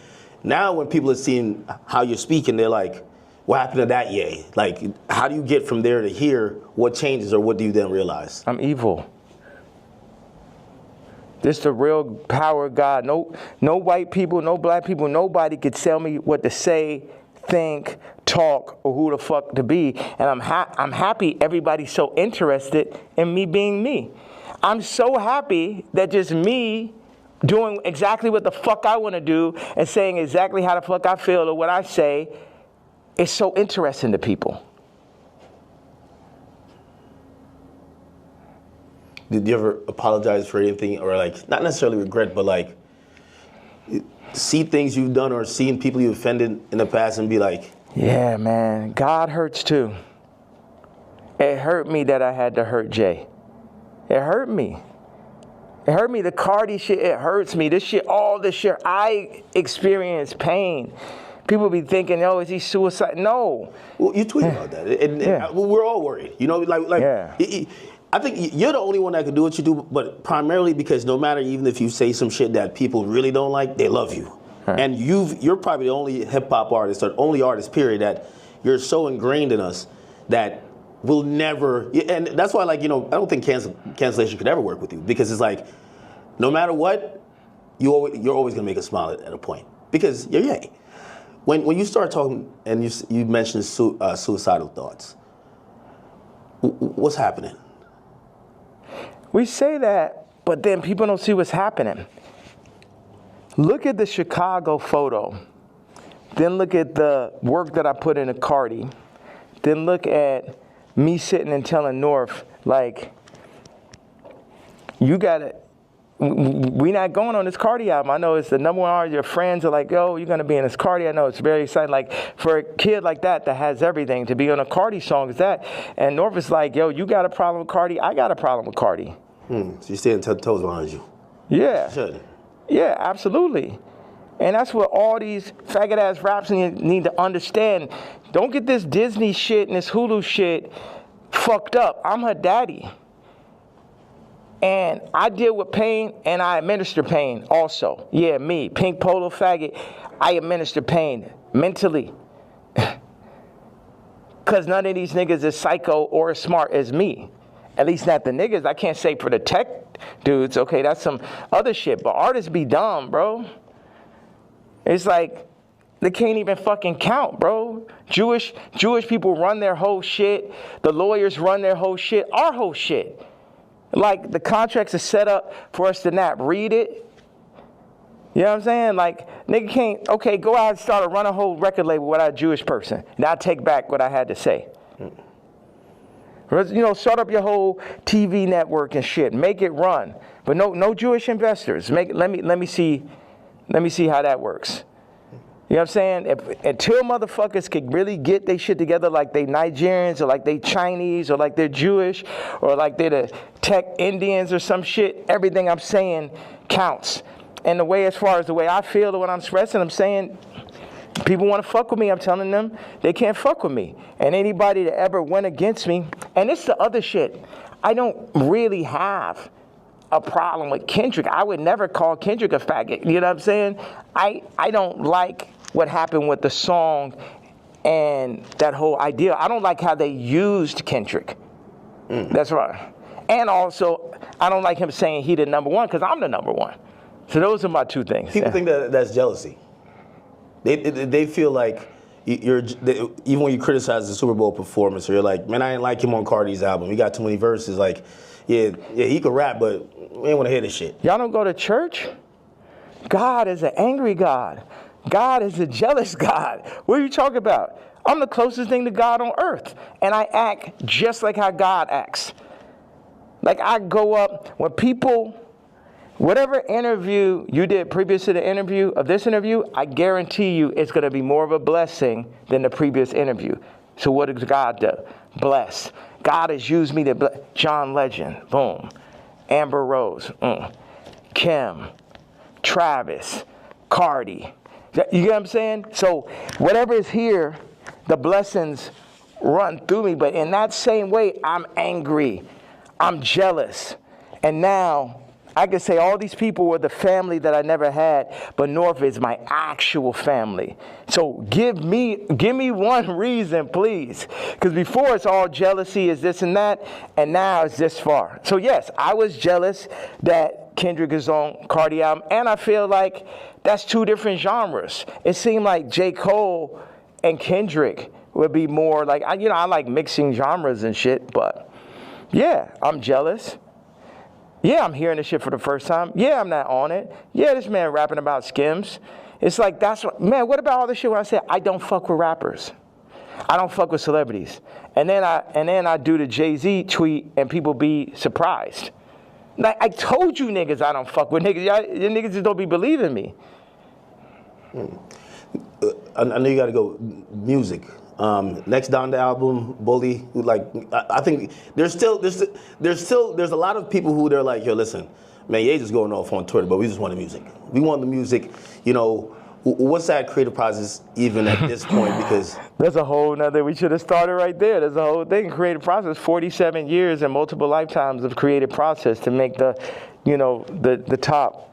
Now when people are seeing how you're speaking, they're like, what happened to that yay? Like, how do you get from there to here? What changes, or what do you then realize? I'm evil. This the real power of God. No white people, no black people, nobody could tell me what to say, think, talk, or who the fuck to be. And I'm happy everybody's so interested in me being me. I'm so happy that just me doing exactly what the fuck I want to do and saying exactly how the fuck I feel or what I say is so interesting to people. Did you ever apologize for anything, or like, not necessarily regret, but like see things you've done or seen people you offended in the past and be like, yeah, man, God hurts too. It hurt me that I had to hurt Jay. It hurt me. It hurt me. The Cardi shit, it hurts me. This shit, all this shit, I experience pain. People be thinking, oh, is he suicide? No. Well, you tweeted about that, and we're all worried. You know, I think you're the only one that can do what you do, but primarily because no matter, even if you say some shit that people really don't like, they love you. And you're probably the only hip hop artist, or only artist, period, that you're so ingrained in us that we'll never. And that's why, like, you know, I don't think cancellation could ever work with you, because it's like, no matter what, you're always gonna make us smile at a point, because you're Ye. When you start talking and you mentioned suicidal thoughts, what's happening? We say that, but then people don't see what's happening. Look at the Chicago photo. Then look at the work that I put into Cardi. Then look at me sitting and telling North, like, you gotta, we not going on this Cardi album. I know it's the number one artist. Your friends are like, oh, you're gonna be in this Cardi. I know it's very exciting. Like, for a kid like that has everything, to be on a Cardi song is that. And North is like, yo, you got a problem with Cardi? I got a problem with Cardi. So you're staying toes behind you. Yeah. Should. Yeah, absolutely. And that's what all these faggot-ass raps need to understand. Don't get this Disney shit and this Hulu shit fucked up. I'm her daddy. And I deal with pain, and I administer pain also. Yeah, me, pink polo faggot, I administer pain mentally. Because none of these niggas is psycho or as smart as me. At least not the niggas. I can't say for the tech dudes. Okay, that's some other shit. But artists be dumb, bro. It's like they can't even fucking count, bro. Jewish people run their whole shit. The lawyers run their whole shit. Our whole shit. Like, the contracts are set up for us to not read it. You know what I'm saying? Like, nigga can't, okay, go out and start run a whole record label without a Jewish person. Now I take back what I had to say. You know, start up your whole TV network and shit. Make it run. But no Jewish investors. Let me see how that works. You know what I'm saying? Until motherfuckers could really get their shit together, like they Nigerians or like they Chinese or like they're Jewish or like they're the tech Indians or some shit, everything I'm saying counts. And the way, as far as the way I feel or what I'm expressing, I'm saying, people want to fuck with me, I'm telling them they can't fuck with me. And anybody that ever went against me, and it's the other shit, I don't really have a problem with Kendrick. I would never call Kendrick a faggot. You know what I'm saying? I don't like what happened with the song and that whole idea. I don't like how they used Kendrick. That's right. And also, I don't like him saying he the number one, because I'm the number one. So those are my two things. People think that's jealousy. They feel like even when you criticize the Super Bowl performance, or you're like, man, I didn't like him on Cardi's album. He got too many verses. Like, yeah, he could rap, but we ain't want to hear this shit. Y'all don't go to church? God is an angry God. God is a jealous God. What are you talking about? I'm the closest thing to God on earth, and I act just like how God acts. Like, I go up when people, whatever interview you did previous to the interview of this interview, I guarantee you it's going to be more of a blessing than the previous interview. So what does God do? Bless. God has used me to bless. John Legend, boom. Amber Rose, Kim, Travis, Cardi. You get what I'm saying? So whatever is here, the blessings run through me. But in that same way, I'm angry. I'm jealous. And now I can say all these people were the family that I never had, but North is my actual family. So give me one reason, please. Because before it's all jealousy, is this and that, and now it's this far. So yes, I was jealous that Kendrick is on Cardi album, and I feel like that's two different genres. It seemed like J. Cole and Kendrick would be more like, I like mixing genres and shit, but yeah, I'm jealous. Yeah, I'm hearing this shit for the first time. Yeah, I'm not on it. Yeah, this man rapping about Skims. It's like, what about all this shit when I say I don't fuck with rappers? I don't fuck with celebrities. And then I do the Jay-Z tweet and people be surprised. Like, I told you niggas I don't fuck with niggas. You niggas just don't be believing me. I know you got to go music. Next Donda album, Bully. Like, I think there's a lot of people who they're like, yo, listen, man, Ye just going off on Twitter, but we just want the music. We want the music. You know, what's that creative process even at this point? Because there's a whole nother. We should have started right there. There's a whole thing. Creative process. 47 years and multiple lifetimes of creative process to make the, you know, the top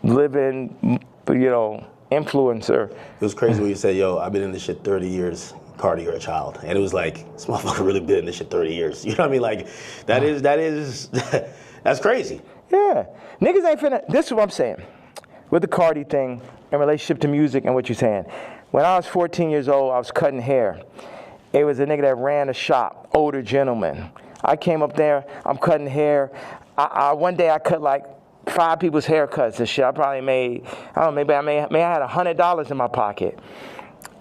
living, you know, influencer. It was crazy when you said, yo, I've been in this shit 30 years. Cardi, you're a child. And it was like, this motherfucker really been in this shit 30 years. You know what I mean? Like, that's crazy. Yeah. Niggas ain't finna, this is what I'm saying. With the Cardi thing in relationship to music and what you're saying. When I was 14 years old, I was cutting hair. It was a nigga that ran a shop, older gentleman. I came up there, I'm cutting hair. One day I cut like 5 people's haircuts and shit. I probably made, I don't know, maybe I had $100 in my pocket.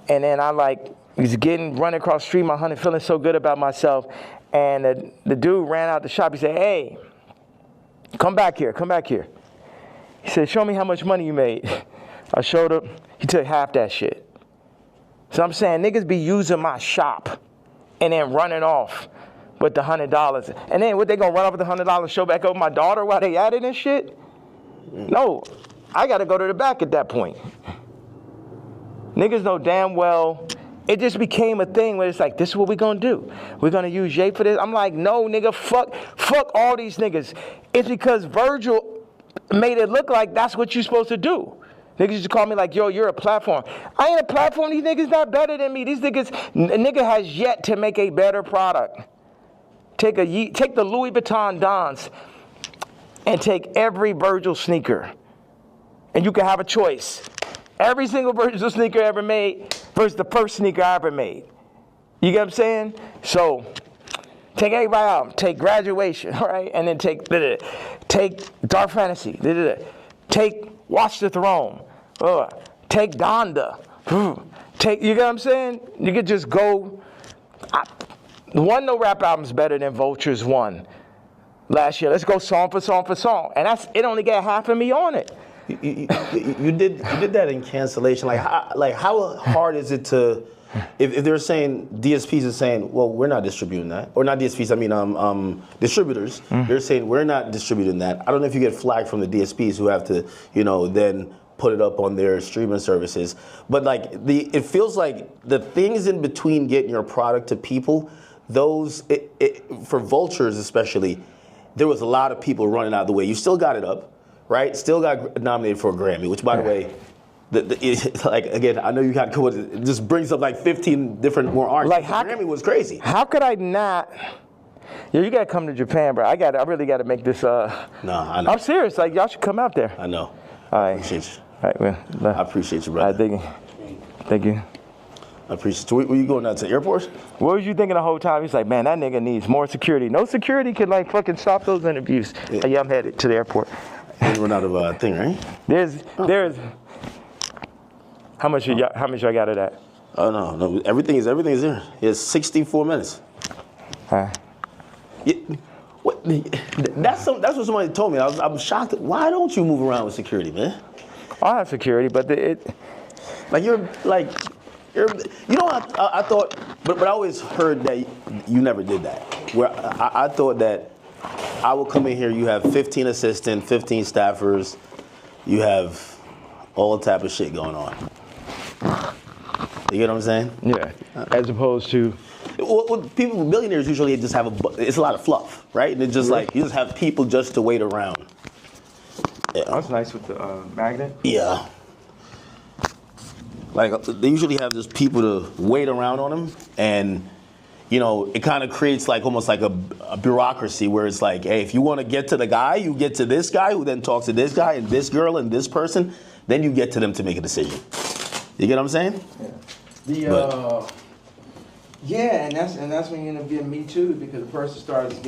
And then I like, was running across the street, feeling so good about myself. And the dude ran out the shop. He said, hey, come back here. He said, show me how much money you made. I showed him. He took half that shit. So I'm saying niggas be using my shop and then running off with the $100. And then what, they gonna run off with the $100 show back over my daughter while they at it and shit? No, I gotta go to the back at that point. Niggas know damn well it just became a thing where it's like, this is what we gonna do. We're gonna use Jay for this. I'm like, no, nigga, fuck all these niggas. It's because Virgil made it look like that's what you're supposed to do. Niggas used to call me like, yo, you're a platform. I ain't a platform. These niggas not better than me. These niggas, a nigga has yet to make a better product. Take the Louis Vuitton Dons and take every Virgil sneaker. And you can have a choice. Every single Virgil sneaker ever made versus the first sneaker I ever made. You get what I'm saying? So take everybody out. Take Graduation, right? And then take Dark Fantasy. Take Watch the Throne. Take Donda. You get what I'm saying? You could just go. No rap album's better than Vulture's one last year. Let's go song for song. And it only got half of me on it. You did that in Cancellation. How hard is it to, if they're saying, DSPs are saying, well, we're not distributing that, or not DSPs, I mean distributors, they're saying we're not distributing that. I don't know if you get flagged from the DSPs who have to, then put it up on their streaming services. But it feels like the things in between getting your product to people, those, for Vultures especially, there was a lot of people running out of the way. You still got it up. Right, still got nominated for a Grammy, which, by the way, again, I know you got to it just brings up like 15 different more artists. Like, Grammy was crazy. How could I not? Yo, you got to come to Japan, bro. I really got to make this. No, I know. I'm serious. Like, y'all should come out there. I know. All right. I appreciate you. All right, man. I appreciate you, brother. Thank you. I appreciate you. Were you going out to the airport? What was you thinking the whole time? He's like, man, that nigga needs more security. No security could fucking stop those interviews. Yeah, I'm headed to the airport. You run out of thing, right? There's. How much I got of that? Oh no, everything is there. It's 64 minutes. That's what somebody told me. I'm shocked. Why don't you move around with security, man? I have security, but I thought, but I always heard that you never did that. Where I thought that I will come in here, you have 15 assistants, 15 staffers, you have all type of shit going on. You get what I'm saying? Yeah, as opposed to... Well, people, millionaires usually just have it's a lot of fluff, right? And it's just you just have people just to wait around. Yeah. That's nice with the magnet. Yeah. They usually have just people to wait around on them, and it kind of creates almost like a bureaucracy where it's like, hey, if you want to get to the guy, you get to this guy who then talks to this guy and this girl and this person, then you get to them to make a decision. You get what I'm saying? Yeah. Yeah, and that's when you end up getting Me Too, because the person starts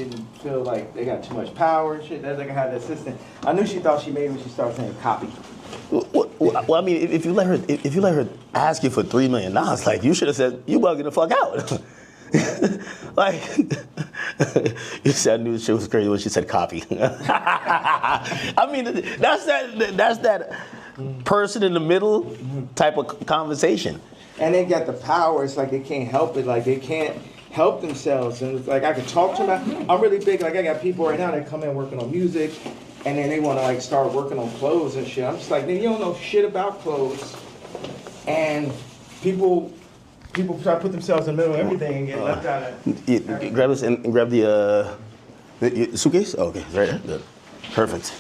feel like they got too much power and shit. That's like I had the assistant. I knew she thought she made me when she started saying copy. Well, I mean, if you let her ask you for $3 million, you should have said, you bugging the fuck out. You said I knew shit was crazy when she said copy. I mean, that's that person in the middle type of conversation. and they got the power. It's like they can't help it. Like they can't help themselves. And it's like I can talk to them. I'm really big. Like I got people right now that come in working on music, and then they want to like start working on clothes and shit. I'm just like, you don't know shit about clothes, and people try to put themselves in the middle of everything and get left out of. Grab this and grab the suitcase. Oh, okay, it's right there. Good. Perfect.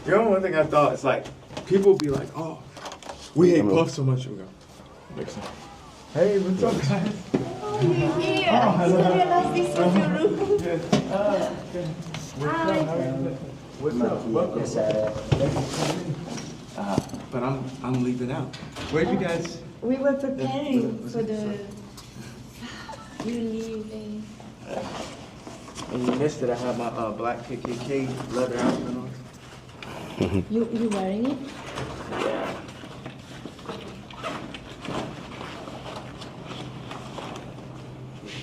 You know, one thing I thought is like, people be like, oh, we hate Puff so much. We go, hey, what's up, guys? Oh, you're here. What's up? Welcome. But I'm leaving out. Where'd you guys? We were preparing for the you leaving. And you missed it. I have my black KKK leather outfit on. You wearing it? Yeah.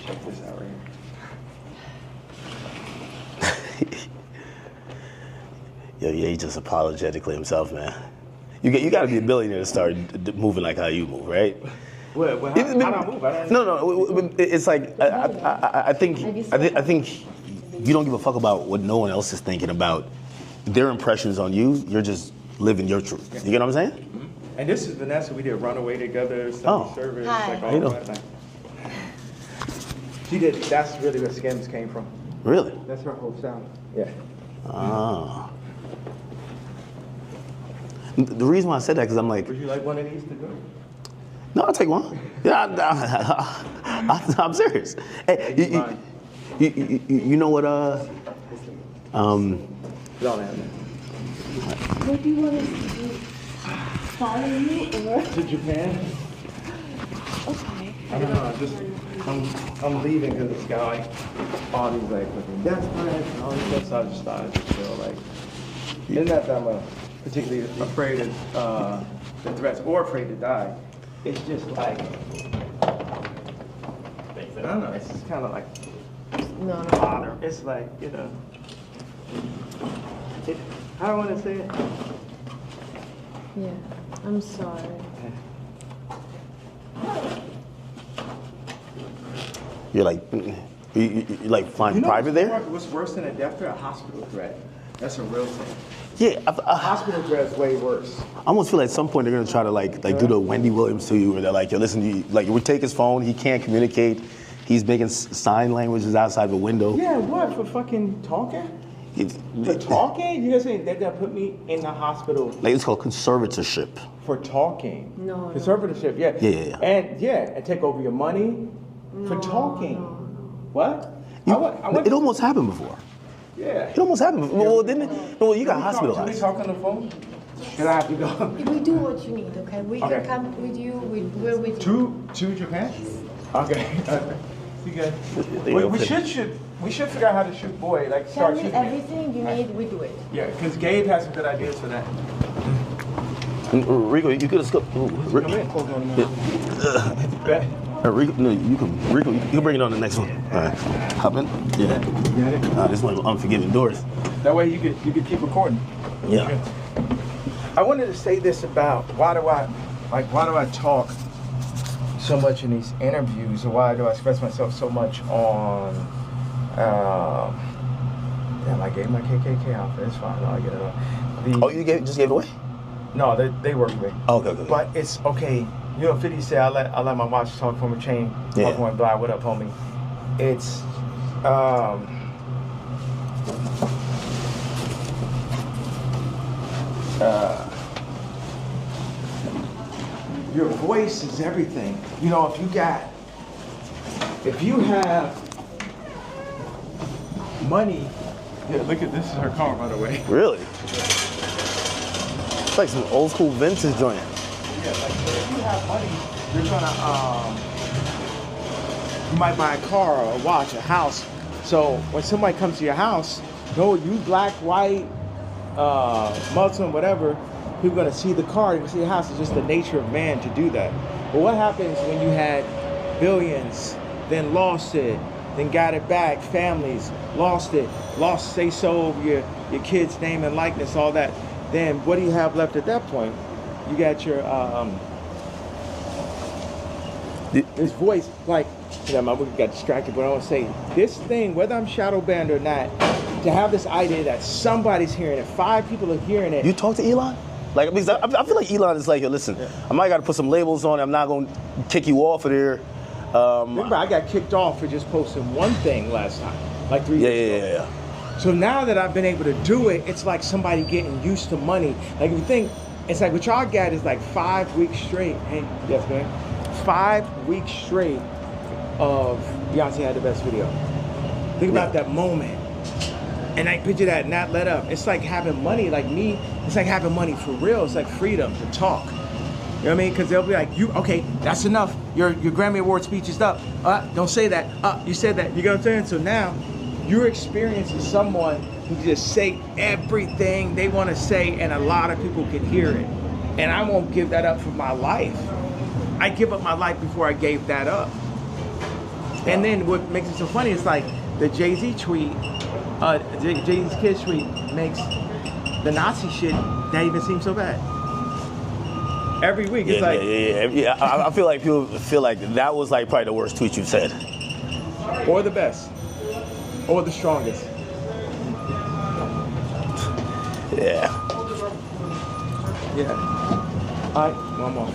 Check this out right here. Yo, yeah, he just apologetically himself, man. You got to be a billionaire to start moving like how you move, right? Well, how do I move? No. It's like I think you don't give a fuck about what no one else is thinking about their impressions on you. You're just living your truth. You get what I'm saying? Mm-hmm. And this is Vanessa. We did Runaway together. Sunday service. Hi. Like all that. Like, she did. That's really where Skims came from. Really? That's her whole sound. Yeah. Ah. The reason why I said that because I'm like, Would you like one of these to go? no, I'll take one. Yeah, I'm serious. Hey, you know what? Don't have that. What do you want us to do? Follow you or? To Japan? Okay. I don't know. I'm leaving because this guy, all these like fucking death threats and all this stuff. So I just started to feel like, it's not that I'm particularly afraid of the threats or afraid to die. It's just like, I don't know. It's just kind of like No. bother. It's like, you know. How do I want to say it? Yeah. I'm sorry. You're like, you like flying private there? What's worse than a death threat? A hospital threat. That's a real thing. Yeah, A hospital threat is way worse. I almost feel like at some point they're gonna try to like do the Wendy Williams to you, where they're like, yo, listen, like we take his phone, he can't communicate, he's making sign languages outside the window. Yeah, what, for fucking talking? For talking? You guys saying they're gonna put me in the hospital Like it's called conservatorship. for talking? No. Conservatorship, yeah. Yeah. And take over your money for talking. What? It almost happened before. Yeah. It almost happened before. Well, didn't it? Well, you got Can we hospitalized. talk on the phone? Can I have to go? We do what you need, okay? We Okay. can come with you. We're with you. To Japan? Okay. You guys. We should figure out how to shoot boy. Like Tell start me shooting. everything you need. We do it. Yeah, because Gabe has some good ideas for that. Rico, you could have scooped. Come in. Bet. Rico, no, you can bring it on the next one. All right, hop in. Yeah. Got it? This one's unforgiving doors. That way you could keep recording. Yeah. I wanted to say this about why do I talk so much in these interviews, or why do I express myself so much on damn, I gave my KKK outfit. It's fine. I'll get it on. Oh, you just gave it away? No, they work with me. Oh, okay. But it's okay. You know, 50 said I let my watch talk from a chain. Yeah. Talk one blind. What up, homie? It's your voice is everything. You know, if you have money. Yeah, look at this is her car, by the way. Really? It's like some old school vintage joint. Yeah, like if you have money, you're gonna You might buy a car or a watch, a house. So when somebody comes to your house, no, you black, white, Muslim, whatever, people are gonna see the car, they're gonna see the house. It's just the nature of man to do that. But what happens when you had billions, then lost it, then got it back, families, lost it, lost say so over your kid's name and likeness, all that. Then what do you have left at that point? You got your this voice, like, you know, my movie got distracted, but I want to say this thing, whether I'm shadow banned or not, to have this idea that somebody's hearing it, 5 people are hearing it. You talk to Elon? Like, because I feel like Elon is like, yo, listen, I might got to put some labels on it. I'm not going to kick you off of there. Remember, I got kicked off for just posting one thing last time, like 3 years ago. Yeah. So now that I've been able to do it, it's like somebody getting used to money. Like, if you think, it's like what y'all got is like 5 weeks straight. Hey, yes, man. 5 weeks straight of Beyonce had the best video. Think about that moment. And I picture that not let up. It's like having money, like me, it's like having money for real. It's like freedom to talk. You know what I mean? Because they'll be like, okay, that's enough. Your Grammy Award speech is up. Don't say that. You said that. You know what I'm saying? So now you're experiencing someone who just say everything they want to say, and a lot of people can hear it. And I won't give that up for my life. I give up my life before I gave that up. And then what makes it so funny is like the Jay-Z tweet, Jay-Z's Kids tweet makes the Nazi shit not even seem so bad. Every week, it's like... Yeah. I feel like people feel like that was like probably the worst tweet you've said. Or the best. Or the strongest. Yeah. All right, one more.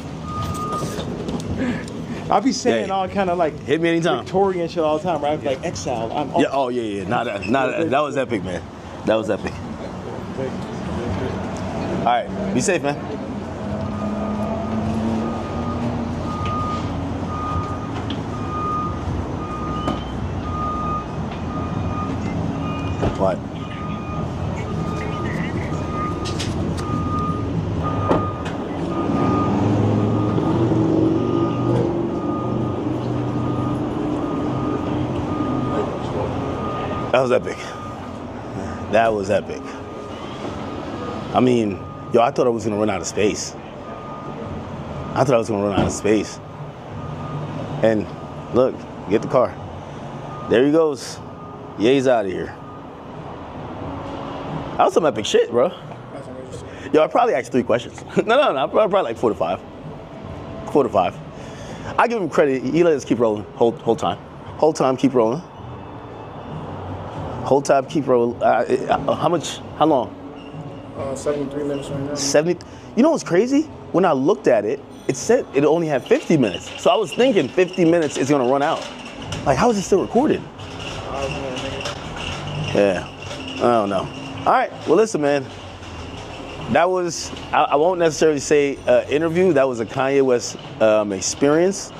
I'll be saying all kind of like hit me anytime. Victorian shit all the time, right? Like exiled. I'm Yeah. Oh yeah. That was epic, man. That was epic. All right. Be safe, man. What? That was epic. That was epic. I mean, yo, I thought I was gonna run out of space. And look, get the car. There he goes. Ye's out of here. That was some epic shit, bro. Yo, I probably asked 3 questions. No, probably like 4 to 5. 4 to 5. I give him credit. He let us keep rolling whole time. Whole time, keep rolling. Whole time, keep rolling. How long? 73 minutes right now. 70. You know what's crazy? When I looked at it, it said it only had 50 minutes. So I was thinking 50 minutes is gonna run out. Like, how is it still recorded? Yeah, I don't know. All right, well listen, man. That was, I won't necessarily say interview, that was a Kanye West experience.